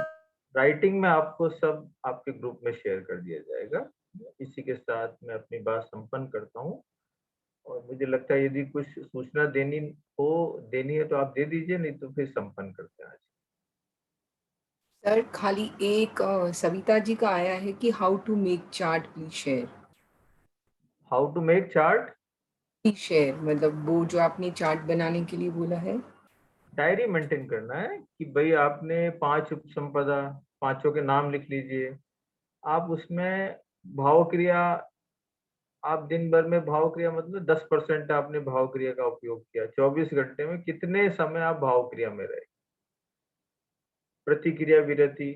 राइटिंग में आपको सब आपके ग्रुप में शेयर कर दिया जाएगा। इसी के साथ मैं अपनी बात संपन्न करता हूँ और मुझे लगता है यदि कुछ सूचना देनी है तो आप दे दीजिए, नहीं तो फिर संपन्न करते हैं आज। सर खाली एक सविता जी का आया है कि how to make chart please share. How to make chart please share मतलब वो जो आपने चार्ट बनाने के लिए बोला है, डायरी मेंटेन करना है कि भाई आपने 5 उपसंपदा, 5 के नाम लिख लीजिए। आप उसमें भाव क्रिया, आप दिन भर में भाव क्रिया मतलब 10% आपने भाव क्रिया का उपयोग किया, 24 घंटे में कितने समय आप भाव क्रिया में रहे। प्रतिक्रिया विरति,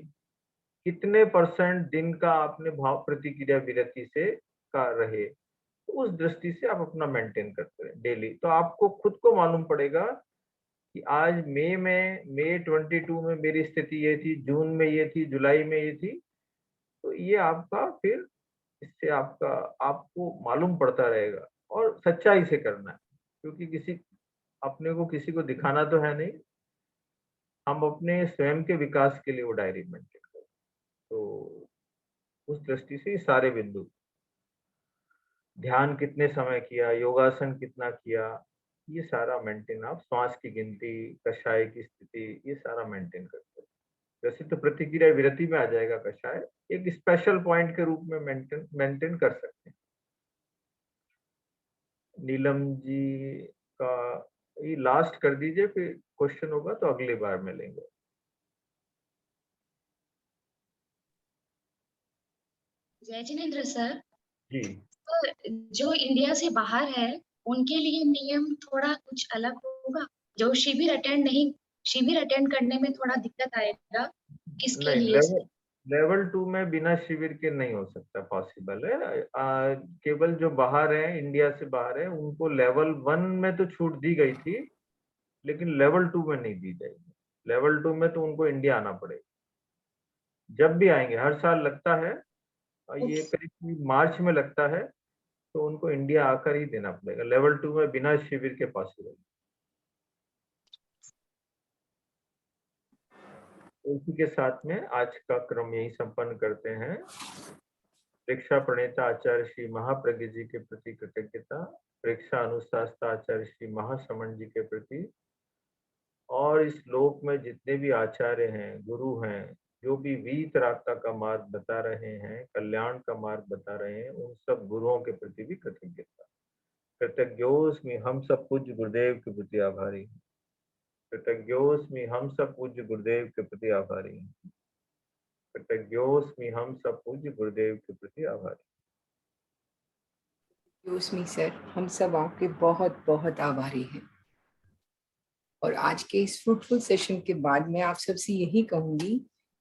कितने % दिन का आपने भाव प्रतिक्रिया विरति से का रहे। तो उस दृष्टि से आप अपना मेंटेन करते रहे डेली। तो आपको खुद को मालूम पड़ेगा कि आज मई 22 में मेरी स्थिति ये थी, जून में ये थी, जुलाई में ये थी। तो ये आपका फिर इससे आपको मालूम पड़ता रहेगा और सच्चाई से करना है, क्योंकि अपने को किसी को दिखाना तो है नहीं, हम अपने स्वयं के विकास के लिए वो डायरी मेंटेन करें। तो उस दृष्टि से सारे बिंदु, ध्यान कितने समय किया, योगासन कितना किया, ये सारा मेंटेन, आप श्वास की गिनती, कषाय की स्थिति, ये सारा मेंटेन करते हैं। वैसे तो प्रतिक्रिया विरति में आ जाएगा कषाय, एक स्पेशल पॉइंट के रूप में मेंटेन कर सकते हैं। नीलम जी का ये लास्ट कर दीजिए, फिर क्वेश्चन होगा तो अगली बार में लेंगे। जय जिनेंद्र सर। जी, जो इंडिया से बाहर है उनके लिए नियम थोड़ा कुछ अलग होगा, जो शिविर अटेंड करने में थोड़ा दिक्कत आएगा, किसके नहीं, लिए? लेवल 2 में बिना शिविर के नहीं हो सकता, पॉसिबल है। केवल जो बाहर है, इंडिया से बाहर है, उनको लेवल 1 में तो छूट दी गई थी, लेकिन लेवल 2 में नहीं दी जाएगी। लेवल 2 में तो उनको इंडिया आना पड़ेगा, जब भी आएंगे। हर साल लगता है, ये करीब मार्च में लगता है, तो उनको इंडिया आकर ही देना पड़ेगा। लेवल 2 में बिना शिविर के पॉसिबल। इसी के साथ में आज का क्रम यही संपन्न करते हैं। परीक्षा प्रणेता आचार्य श्री महाप्रज्ञ जी के प्रति कृतज्ञता, परीक्षा अनुशास्ता आचार्य श्री महासमण जी के प्रति, और इस लोक में जितने भी आचार्य हैं, गुरु हैं, जो भी वीतरागता का मार्ग बता रहे हैं, कल्याण का मार्ग बता रहे हैं, उन सब गुरुओं के प्रति भी कृतज्ञता। कृतज्ञोस्मि, हम सब पूज्य गुरुदेव के प्रति आभारी हैं। कृतज्ञोस्मि, हम सब पूज्य गुरुदेव के प्रति आभारी हैं। कृतज्ञोस्मि, हम सब पूज्य गुरुदेव के प्रति आभारी। योस्मी सर, हम सब आपके बहुत बहुत आभारी हैं। और आज के इस फ्रूटफुल सेशन के बाद मैं आप सबसे यही कहूंगी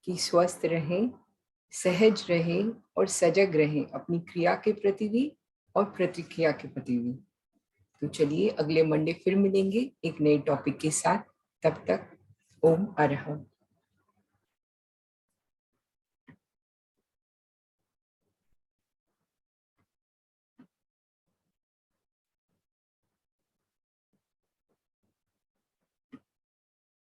कि स्वस्थ रहें, सहज रहें और सजग रहें अपनी क्रिया के प्रति भी और प्रतिक्रिया के प्रति भी। तो चलिए अगले मंडे फिर मिलेंगे एक नए टॉपिक के साथ। तब तक ओम अरहम।